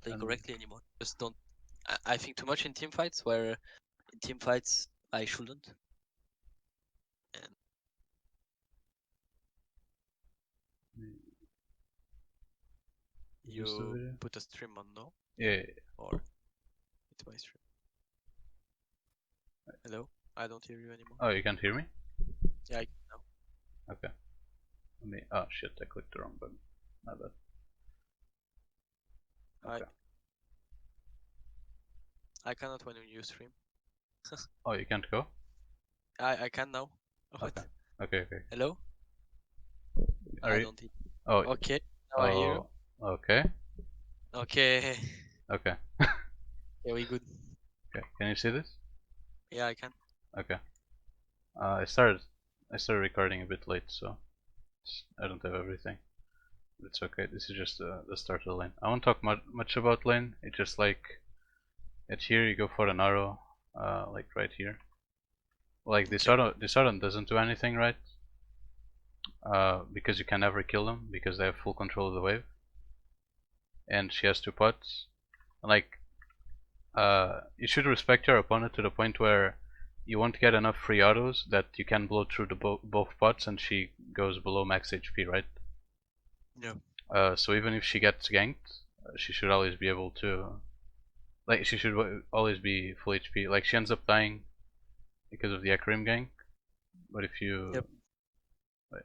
play And correctly anymore. Just don't. I think too much in team fights, where in team fights I shouldn't. And is this the you video? put a stream on, no? Yeah. Or it's my stream. Hello? I don't hear you anymore. Oh, you can't hear me? Yeah, I can now. Okay. Let me. Oh shit! I clicked the wrong button. My bad. Okay. I cannot when you stream. Oh, you can't go? I can now. What? Okay. Hello? Are I you? don't hear. Oh. Okay, now I hear you. Okay. Okay. Okay. Yeah, we good. Okay. Can you see this? Yeah, I can. Okay. I started recording a bit late, so I don't have everything. It's okay. This is just the start of the lane. I won't talk much about lane. It's just like at here you go for an arrow, like right here. Like this auto doesn't do anything, right? Because you can never kill them because they have full control of the wave. And she has 2 pots. Like you should respect your opponent to the point where you won't get enough free autos that you can blow through the both pots and she goes below max HP, right? Yeah. So even if she gets ganked, she should always be able to, like she should always be full HP. Like she ends up dying because of the Akrim gank, but if you, Yep. wait,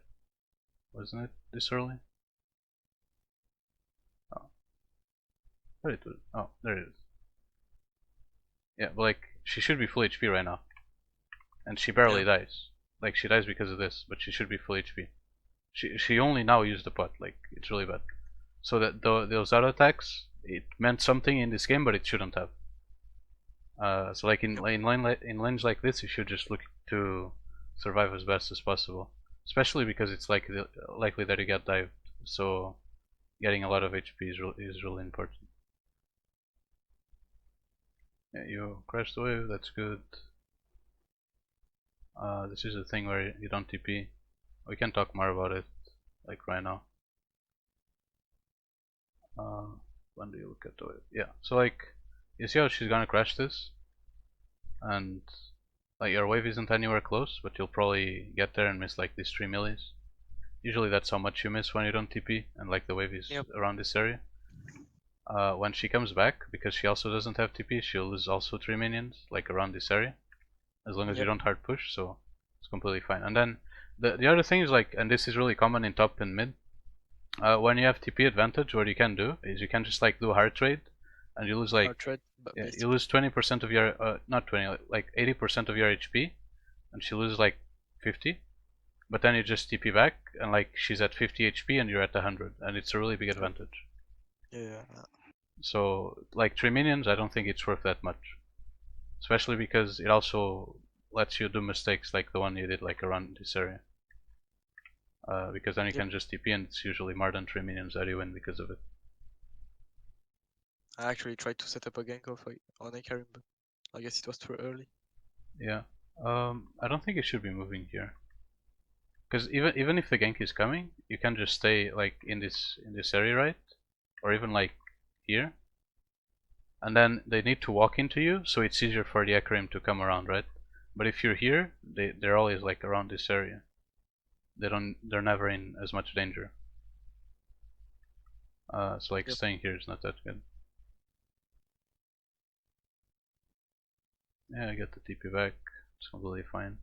wasn't it this early? Oh, there it was. Oh, there it is. Yeah, but like she should be full HP right now, and she barely dies. Like she dies because of this, but she should be full HP. She only now used the pot. Like it's really bad. So that those auto attacks, it meant something in this game, but it shouldn't have. So like in lanes like this, you should just look to survive as best as possible. Especially because it's likely that you get dived, so getting a lot of HP is really important. Yeah, you crashed the wave, that's good. This is the thing where you don't TP. We can talk more about it, like right now. When do you look at the wave? Yeah, so like, you see how she's gonna crash this? And like your wave isn't anywhere close, but you'll probably get there and miss like these 3 millis. Usually that's how much you miss when you don't TP, and like the wave is around this area. When she comes back, because she also doesn't have TP, she'll lose also 3 minions, like around this area. As long as you don't hard push, so it's completely fine. And then the other thing is like, and this is really common in top and mid, when you have TP advantage, what you can do is you can just like do hard trade, and you lose like you lose 20% of your not 20, like 80% of your HP, and she loses like 50. But then you just TP back, and like she's at 50 HP and you're at 100, and it's a really big advantage. Yeah. So like 3 minions, I don't think it's worth that much, especially because it also lets you do mistakes like the one you did like around this area. Because then you can just TP, and it's usually more than 3 minions that you win because of it. I actually tried to set up a gank off on Ikarim, but I guess it was too early. Yeah. I don't think it should be moving here. Because even if the gank is coming, you can just stay like in this area, right? Or even like here. And then they need to walk into you, so it's easier for the Ikarim to come around, right? But if you're here, they're always like around this area. They're never in as much danger. So like staying here is not that good. Yeah, I get the TP back. It's completely fine.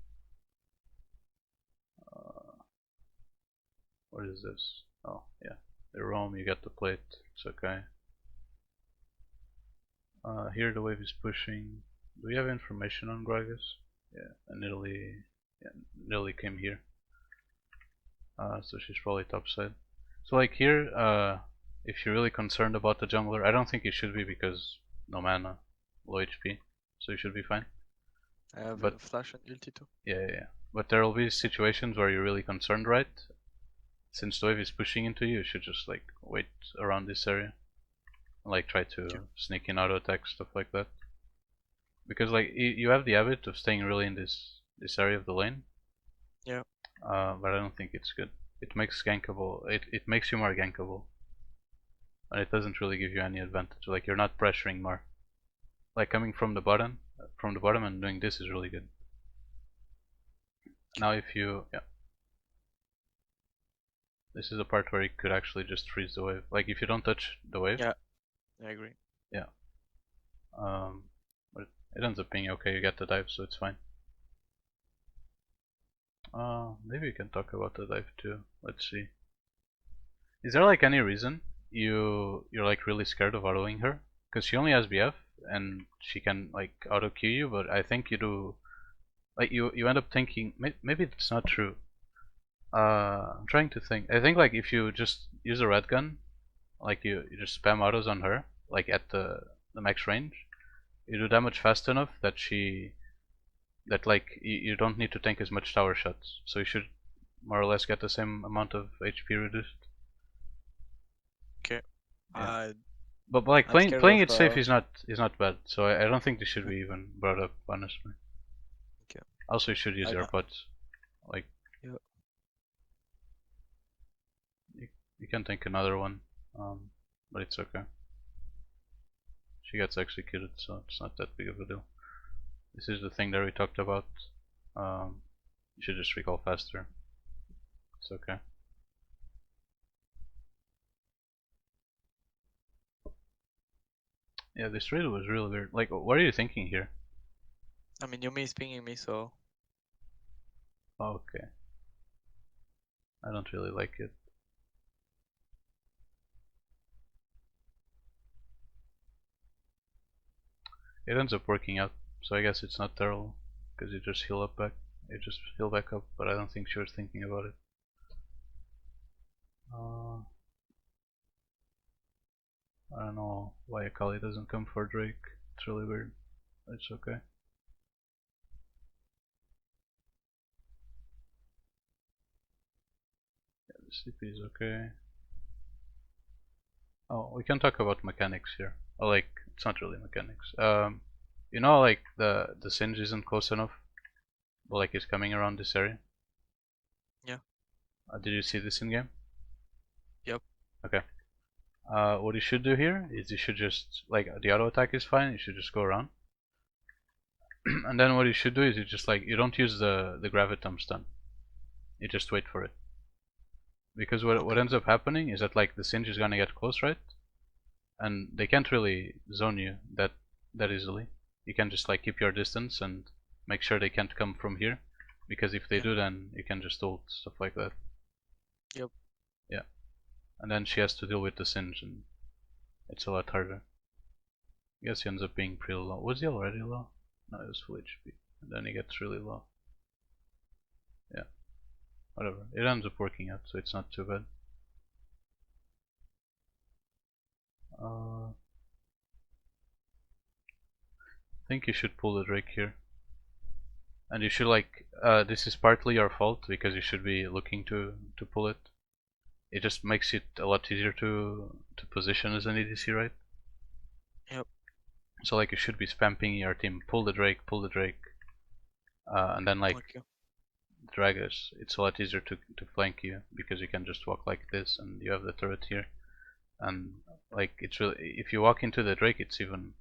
What is this? Oh yeah, the roam. You get the plate. It's okay. Here the wave is pushing. Do we have information on Gragas? Yeah, and Italy came here. So she's probably topside. So like here, if you're really concerned about the jungler, I don't think you should be because no mana, low HP, so you should be fine. I have a flash and ulti too. Yeah. But there will be situations where you're really concerned, right? Since the wave is pushing into you, you should just like wait around this area. Like try to sneak in auto attack, stuff like that. Because like you have the habit of staying really in this area of the lane. Yeah. But I don't think it's good. It makes gankable. It makes you more gankable. And it doesn't really give you any advantage. Like you're not pressuring more. Like coming from the bottom and doing this is really good. Now if you this is a part where you could actually just freeze the wave. Like if you don't touch the wave. Yeah, I agree. Yeah. But it ends up being okay. You get the dive, so it's fine. Maybe we can talk about the dive too. Let's see. Is there like any reason you're like really scared of autoing her? Because she only has BF and she can like auto Q you, but I think you do. Like you end up thinking maybe it's not true. I'm trying to think. I think like if you just use a red gun, like you just spam autos on her, like at the max range, you do damage fast enough that like you don't need to tank as much tower shots. So you should more or less get the same amount of HP reduced. Okay. Yeah. But like playing it safe is not bad. So I don't think this should be even brought up, honestly. Okay. Also, you should use your pots. Like you can tank another one, but it's okay. She gets executed, so it's not that big of a deal. This is the thing that we talked about. You should just recall faster. It's okay. Yeah, this trade was really weird. Like, what are you thinking here? I mean, Yumi is pinging me, so. Okay. I don't really like it. It ends up working out, so I guess it's not terrible, because you just heal up back. You just heal back up, but I don't think she was thinking about it. I don't know why Akali doesn't come for Drake. It's really weird. It's okay. CP is okay. Oh, we can talk about mechanics here. Oh, like, it's not really mechanics. You know, like the Singe isn't close enough, but like it's coming around this area. Yeah. Did you see this in game? Yep. Okay. What you should do here is you should just, like, the auto attack is fine. You should just go around. And then what you should do is you just, like, you don't use the gravitum stun. You just wait for it. Because what ends up happening is that, like, the Singe is gonna get close, right? And they can't really zone you that easily. You can just, like, keep your distance and make sure they can't come from here. Because if they do, then you can just ult, stuff like that. Yep. Yeah. And then she has to deal with the Singe, and it's a lot harder. I guess he ends up being pretty low. Was he already low? No, he was full HP. And then he gets really low. Yeah. Whatever. It ends up working out, so it's not too bad. I think you should pull the Drake here. And you should, like, this is partly your fault because you should be looking to pull it. It just makes it a lot easier to position as an ADC, right? Yep. So, like, you should be spamming your team, pull the Drake, and then, like, Okay. drag us. It's a lot easier to flank you because you can just walk like this and you have the turret here. And, like, it's really, if you walk into the Drake, it's even,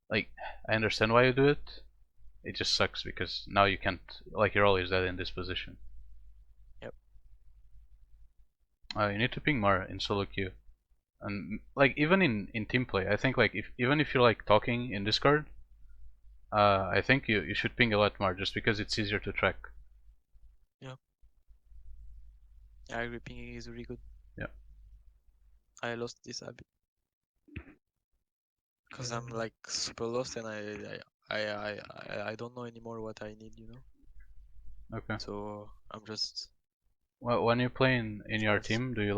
like, I understand why you do it. It just sucks because now you can't, like, you're always dead in this position. Yep. You need to ping more in solo queue. And, like, even in team play, I think, like, even if you're, like, talking in Discord, I think you should ping a lot more just because it's easier to track. Yeah, I agree. Pinging is really good. Yeah. I lost this habit because I'm like super lost and I don't know anymore what I need, you know. Okay. So I'm just Well, when you play in your fast. team, do you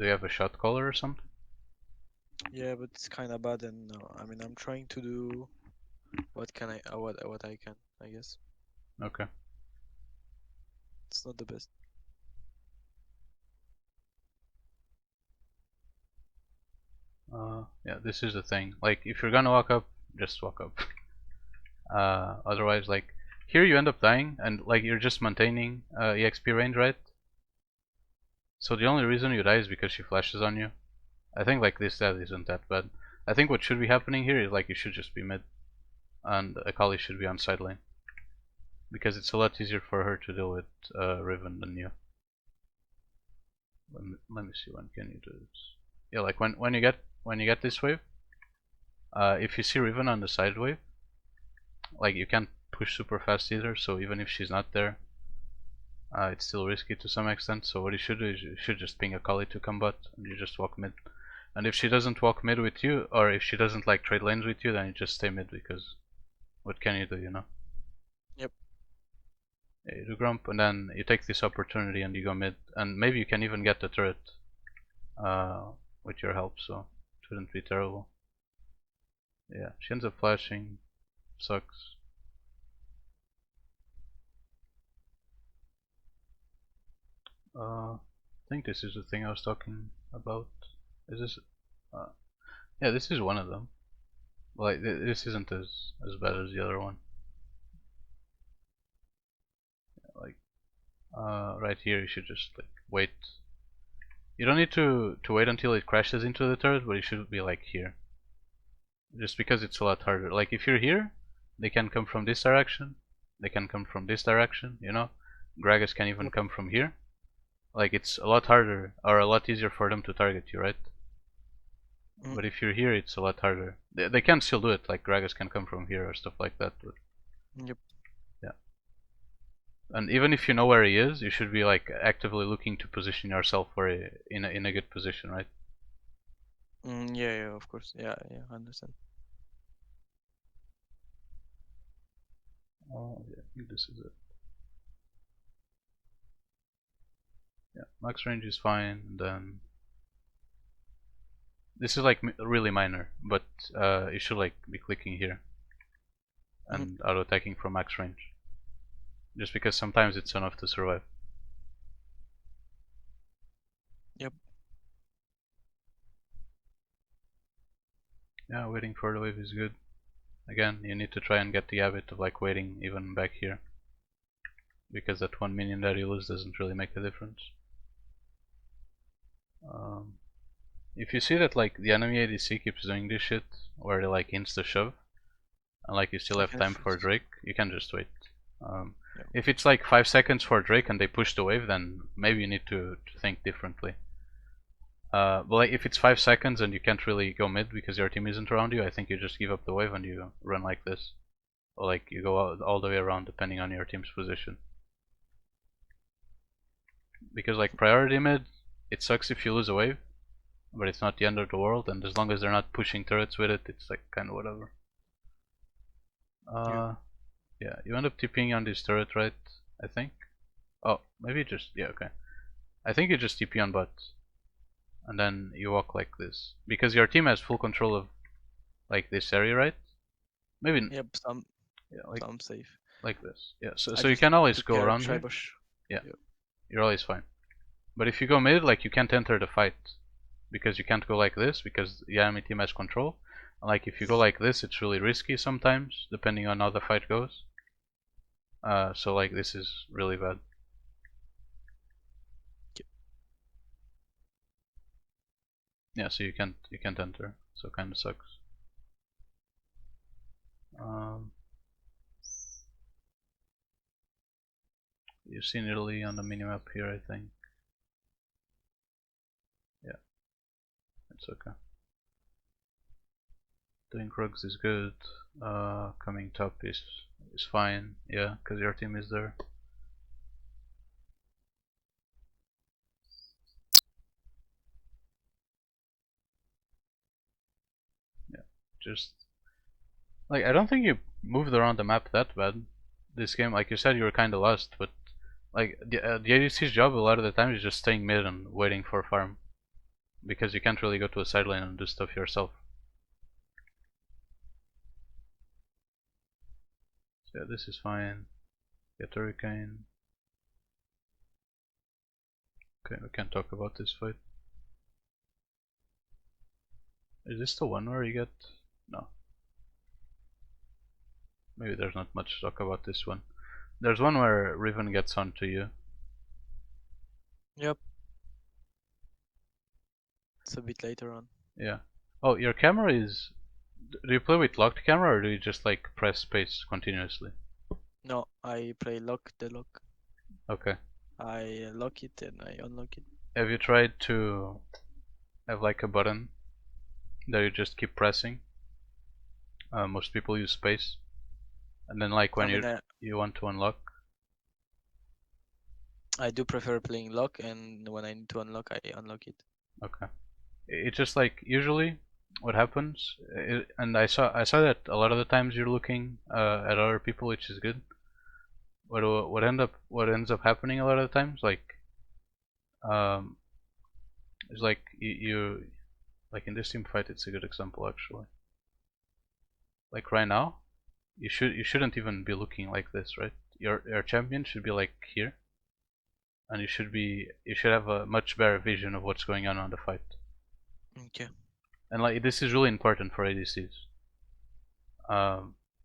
have a shot caller or something? Yeah, but it's kind of bad, and I mean I'm trying to do what I can, I guess. Okay. It's not the best. Yeah, this is the thing. Like, if you're gonna walk up, just walk up. Otherwise, like, here you end up dying, and, like, you're just maintaining EXP range, right? So the only reason you die is because she flashes on you. I think, like, this death isn't that bad. I think what should be happening here is, like, you should just be mid, and Akali should be on side lane. Because it's a lot easier for her to deal with Riven than you. Let me see, when can you do this? Yeah, like, when you get this wave, if you see Riven on the side wave, like, you can't push super fast either, so even if she's not there, it's still risky to some extent. So what you should do is you should just ping Akali to come bot, and you just walk mid. And if she doesn't walk mid with you, or if she doesn't, like, trade lanes with you, then you just stay mid, because what can you do, you know? Yep. Yeah, you do Grump, and then you take this opportunity and you go mid, and maybe you can even get the turret with your help, so it shouldn't be terrible. Yeah, she ends up flashing. Sucks. I think this is the thing I was talking about. Is this? Yeah, this is one of them. Like, this isn't as bad as the other one. Like, right here you should just, like, wait. You don't need to wait until it crashes into the turret, but you should be, like, here. Just because it's a lot harder. Like, if you're here, they can come from this direction. They can come from this direction, you know? Gragas can even come from here. Like, it's a lot harder, or a lot easier for them to target you, right? Mm. But if you're here, it's a lot harder. They can still do it, like Gragas can come from here or stuff like that. But Yep. yeah. And even if you know where he is, you should be, like, actively looking to position yourself where in a good position, right? Yeah, of course. Yeah, I understand. Oh, yeah, I think this is it. Yeah, max range is fine. And then this is, like, really minor, but you should, like, be clicking here and auto attacking from max range, just because sometimes it's enough to survive. Yeah, waiting for the wave is good. Again, you need to try and get the habit of like waiting even back here, because that 1 minion that you lose doesn't really make a difference. If you see that like the enemy ADC keeps doing this shit where they like insta shove and like you still I have can time for freeze. Drake, you can just wait. Yeah. If it's like 5 seconds for Drake and they push the wave, then maybe you need to think differently. But like if it's 5 seconds and you can't really go mid because your team isn't around you, I think you just give up the wave and you run like this. Or like you go all the way around depending on your team's position. Because like priority mid, it sucks if you lose a wave, but it's not the end of the world, and as long as they're not pushing turrets with it, it's like kind of whatever. Yeah, you end up TPing on this turret, right? I think. Oh, maybe just, yeah, okay. I think you just TP on bot, and then you walk like this, because your team has full control of like this area, right? Maybe. Yep, some Yeah, like some safe. like this. Yeah, so I so you just can always took go a around here. tribush. Yeah, Yep. you're always fine. But if you go mid, like you can't enter the fight, because you can't go like this because the enemy team has control. And like if you go like this, it's really risky sometimes, depending on how the fight goes. So like this is really bad. Yeah, so you can't enter, so kind of sucks. You've seen Italy on the minimap here, I think. Yeah, it's okay. Doing rugs is good. Coming top is fine. Yeah, because your team is there. Yeah, just like I don't think you moved around the map that bad this game. Like you said, you were kind of lost, but like the ADC's job a lot of the time is just staying mid and waiting for farm, because you can't really go to a side lane and do stuff yourself. So yeah, this is fine. Get Hurricane. Okay, we can't talk about this fight. Is this the one where you get? No. Maybe there's not much to talk about this one. There's one where Riven gets onto you. Yep. It's a bit later on. Yeah. Oh, your camera is. Do you play with locked camera or do you just like press space continuously? No, I play lock the lock. Okay. I lock it and I unlock it. Have you tried to have like a button that you just keep pressing? Most people use space, and then like when I mean, you want to unlock. I do prefer playing lock, and when I need to unlock, I unlock it. Okay. It's just like usually what happens, and I saw that a lot of the times you're looking at other people, which is good. What ends up happening a lot of the times, like is like you like in this team fight, it's a good example actually. Like right now, you shouldn't even be looking like this, right? Your champion should be like here, and you should have a much better vision of what's going on the fight. Okay. And like this is really important for ADCs.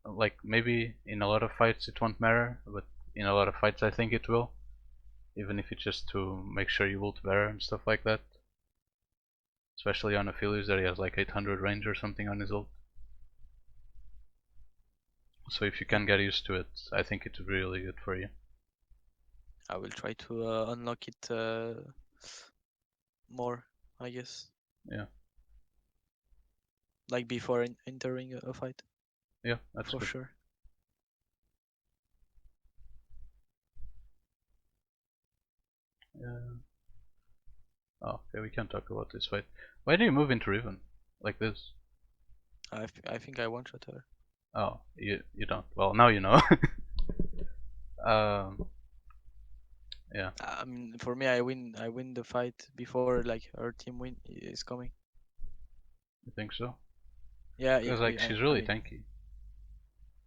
Like maybe in a lot of fights it won't matter, but in a lot of fights I think it will, even if it's just to make sure you ult better and stuff like that. Especially on Aphelios that he has like 800 range or something on his ult. So if you can get used to it, I think it's really good for you. I will try to unlock it more, I guess. Yeah. Like before entering a fight. Yeah, that's for good. sure. Yeah. Oh, okay, we can't talk about this fight. Why do you move into Riven like this? I think I one-shot her. Oh, you don't. Well, now you know. Yeah. I mean, for me, I win the fight before like her team is coming. You think so? Yeah, Because like she's I really mean, tanky.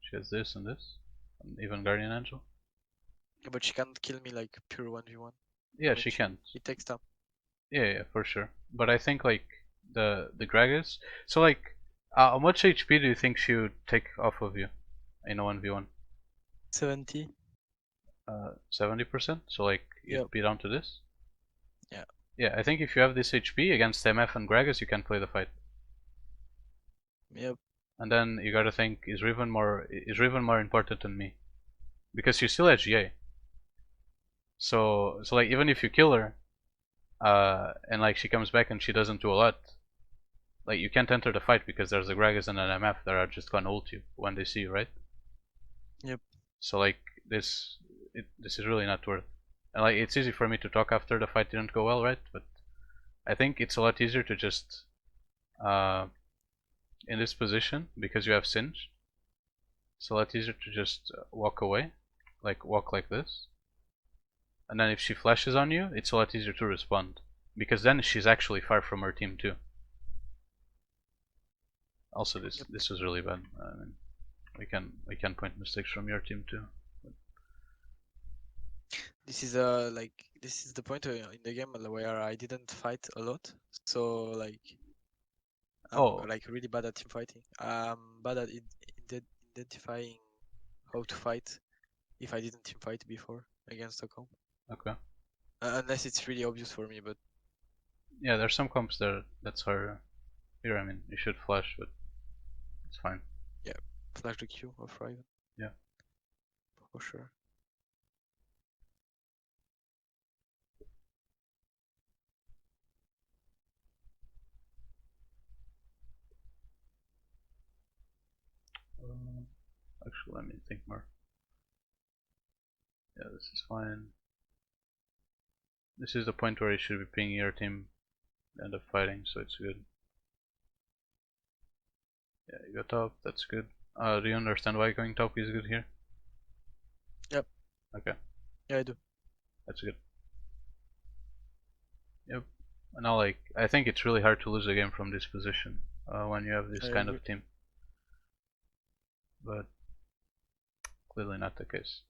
She has this and this, and even Guardian Angel. but she can't kill me like pure 1v1. Yeah, I mean, she can. It takes time. Yeah, for sure. But I think like the Gragas. So like How much HP do you think she would take off of you in a 1v1? 70. 70%? So like you'd Yep. be down to this? Yeah. Yeah, I think if you have this HP against MF and Gragas, you can play the fight. Yep. And then you gotta think, is Riven more important than me? Because she's still at GA. So like even if you kill her, and like she comes back and she doesn't do a lot, like you can't enter the fight because there's a Gragas and an MF that are just gonna ult you when they see you, right? Yep. So like this is really not worth. And like it's easy for me to talk after the fight didn't go well, right? But I think it's a lot easier to just in this position, because you have Singe, it's a lot easier to just walk away, like walk like this. And then if she flashes on you, it's a lot easier to respond, because then she's actually far from her team too. Also, this was really bad. I mean, we can point mistakes from your team too. This is this is the point in the game where I didn't fight a lot, so like I'm like really bad at team fighting. I'm bad at identifying how to fight if I didn't team fight before against a comp. Okay. Unless it's really obvious for me, but Yeah, there's some comps there that's harder. Here, I mean, you should flash, but it's fine. yeah, flash the Q of Riven. Yeah. For sure. Actually, let me think more. Yeah, this is fine. This is the point where you should be pinging your team end up fighting, so it's good. Yeah, you go top, that's good. Do you understand why going top is good here? Yep. Okay. Yeah, I do. That's good. Yep. And now, like, I think it's really hard to lose a game from this position when you have this kind of team. But clearly not the case.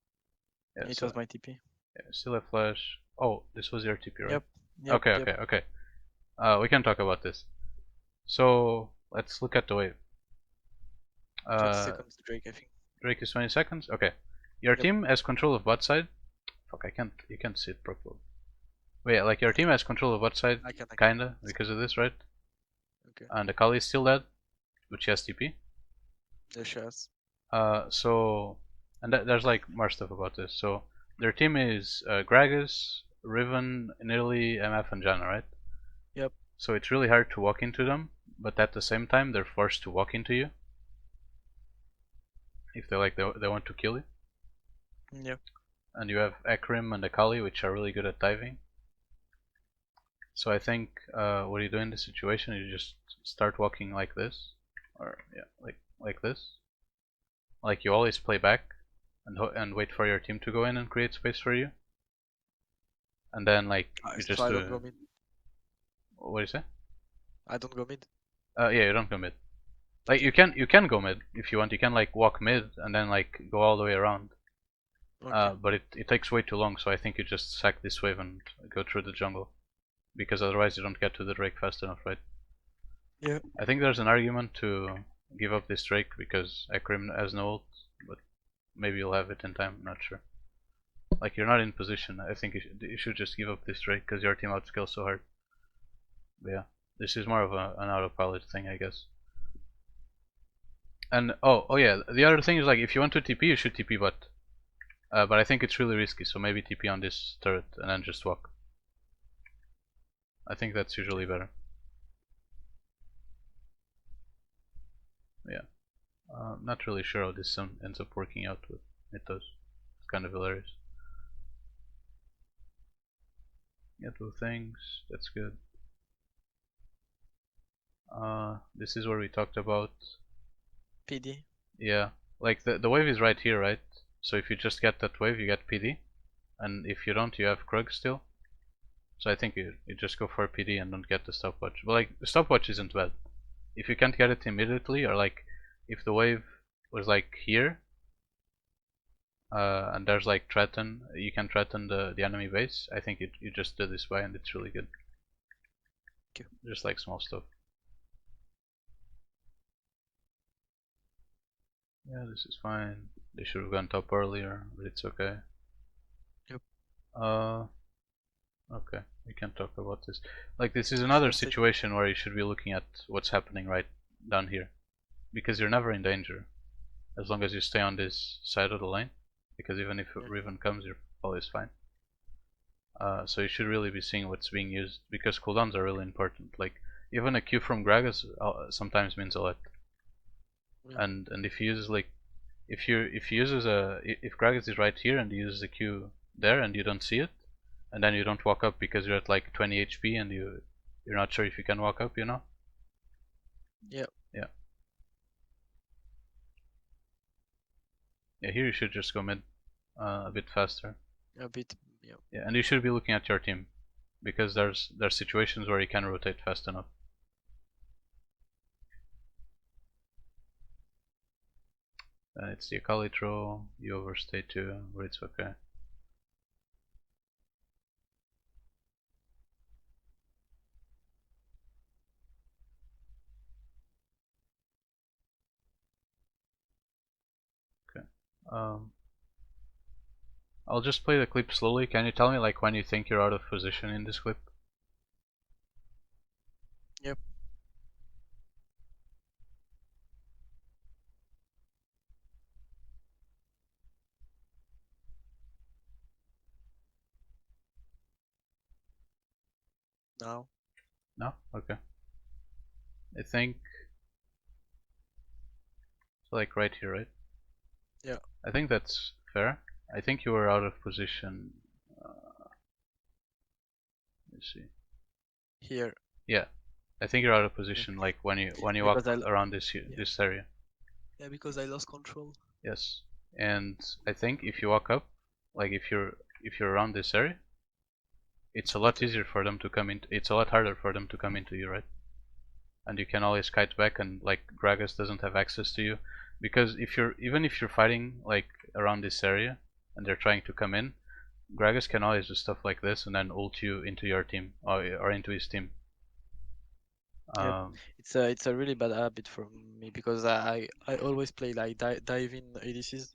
Yeah, It was my TP. Yeah, still a flash. Oh, this was your TP, right? Yep. Yep. Okay, yep. okay. We can talk about this. So let's look at the wave. 20 seconds to Drake, I think. Drake is 20 seconds. Okay. Your team has control of bot side. Fuck, I can't. You can't see it properly. Wait, like your team has control of bot side, I can. kinda, because of this, right? Okay. And the Kali is still dead, but she has TP. The shots. So, and there's like more stuff about this. So their team is Gragas, Riven, Nidalee, MF, and Janna, right? Yep. So it's really hard to walk into them, but at the same time they're forced to walk into you if they want to kill you. Yep. And you have Ekrim and Akali, which are really good at diving. So I think what you do in this situation is you just start walking like this, or yeah, like this. Like you always play back and wait for your team to go in and create space for you. And then like you just I don't go mid. What do you say? I don't go mid. Yeah, you don't go mid. Like you can go mid if you want. You can like walk mid and then like go all the way around. Okay. But it takes way too long, so I think you just sack this wave and go through the jungle, because otherwise you don't get to the Drake fast enough, right? Yeah. I think there's an argument to give up this Drake because Ekrim has no ult, but maybe you'll have it in time. I'm not sure. Like you're not in position. I think you should just give up this Drake because your team outscales so hard. But yeah, this is more of an autopilot thing, I guess. And oh yeah, the other thing is like if you want to TP, you should TP bot. But I think it's really risky, so maybe TP on this turret and then just walk. I think that's usually better. Yeah. Not really sure how this ends up working out, but it does. It's kind of hilarious. Get two things, that's good. This is where we talked about PD. Yeah, like the wave is right here, right? So if you just get that wave, you get PD, and if you don't, you have Krug still. So I think you just go for PD and don't get the stopwatch. But like the stopwatch isn't bad. If you can't get it immediately, or like if the wave was like here, and there's like threaten, you can threaten the enemy base. I think you just do this way, and it's really good. Okay. Just like small stuff. Yeah, this is fine. They should have gone top earlier, but it's okay. Yep. Okay, we can talk about this. Like, this is another First take. situation where you should be looking at what's happening right down here, because you're never in danger as long as you stay on this side of the lane. Because even if Yeah. Riven comes, you're always fine. So you should really be seeing what's being used, because cooldowns are really important. Like, even a Q from Gragas sometimes means a lot. Yeah. And if he uses like, if he uses if Gragas is right here and he uses a Q there and you don't see it, and then you don't walk up because you're at like 20 HP and you're not sure if you can walk up, you know? Yeah. Yeah. Yeah, here you should just go mid a bit faster. A bit. Yeah. Yeah, and you should be looking at your team, because there's situations where you can rotate fast enough. It's the Akali throw, you overstay too, but it's okay. Okay. I'll just play the clip slowly. Can you tell me like when you think you're out of position in this clip? Yep. Now. No? Okay. I think so, like right here, right? Yeah. I think that's fair. I think you were out of position. Let's see. Here. Yeah, I think you're out of position like when you walk Because around this area. Yeah, because I lost control. Yes, and I think if you walk up, like if you're around this area, it's a lot better. easier for them to come in. It's a lot harder for them to come into you, right? And you can always kite back, and like Gragas doesn't have access to you, because even if you're fighting like around this area and they're trying to come in, Gragas can always do stuff like this and then ult you into your team or into his team. Yep. It's a really bad habit for me because I always play like dive in ADCs.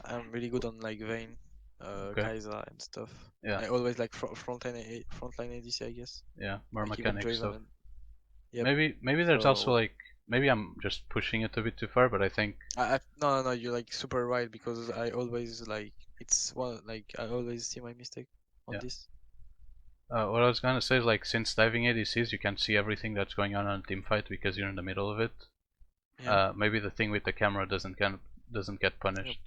I'm really good on like Vayne, Okay. Kai'Sa and stuff. Yeah. I always like frontline ADC, I guess. Yeah, more Like even mechanic stuff. Draven. Yep. Maybe there's also So like, maybe I'm just pushing it a bit too far, but I think no, you're like super right because I always like it's one like I always see my mistake on Yeah. this. What I was gonna say is like, since diving ADCs you can see everything that's going on a team fight because you're in the middle of it. Yeah. Maybe the thing with the camera doesn't get punished.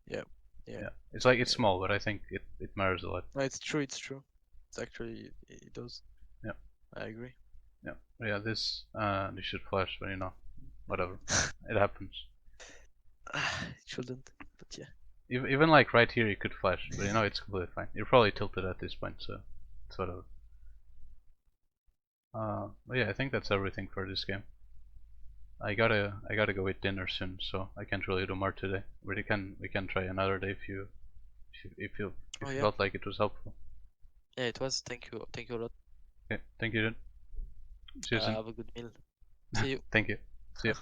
Yep. Yeah. It's like, it's small, but I think it matters a lot. No, it's true. It's true. It's actually it does. Yeah. I agree. Yeah. Yeah. This should flash, but you know, whatever. It happens. It shouldn't, but yeah. Even like right here you could flash, but you know it's completely fine. You're probably tilted at this point, so it's whatever. But yeah, I think that's everything for this game. I gotta go eat dinner soon, so I can't really do more today. But we can try another day if you Yeah. felt like it was helpful. Yeah, it was. Thank you a lot. Okay, thank you, dude. See you soon. Have a good meal. See you. Thank you. See you.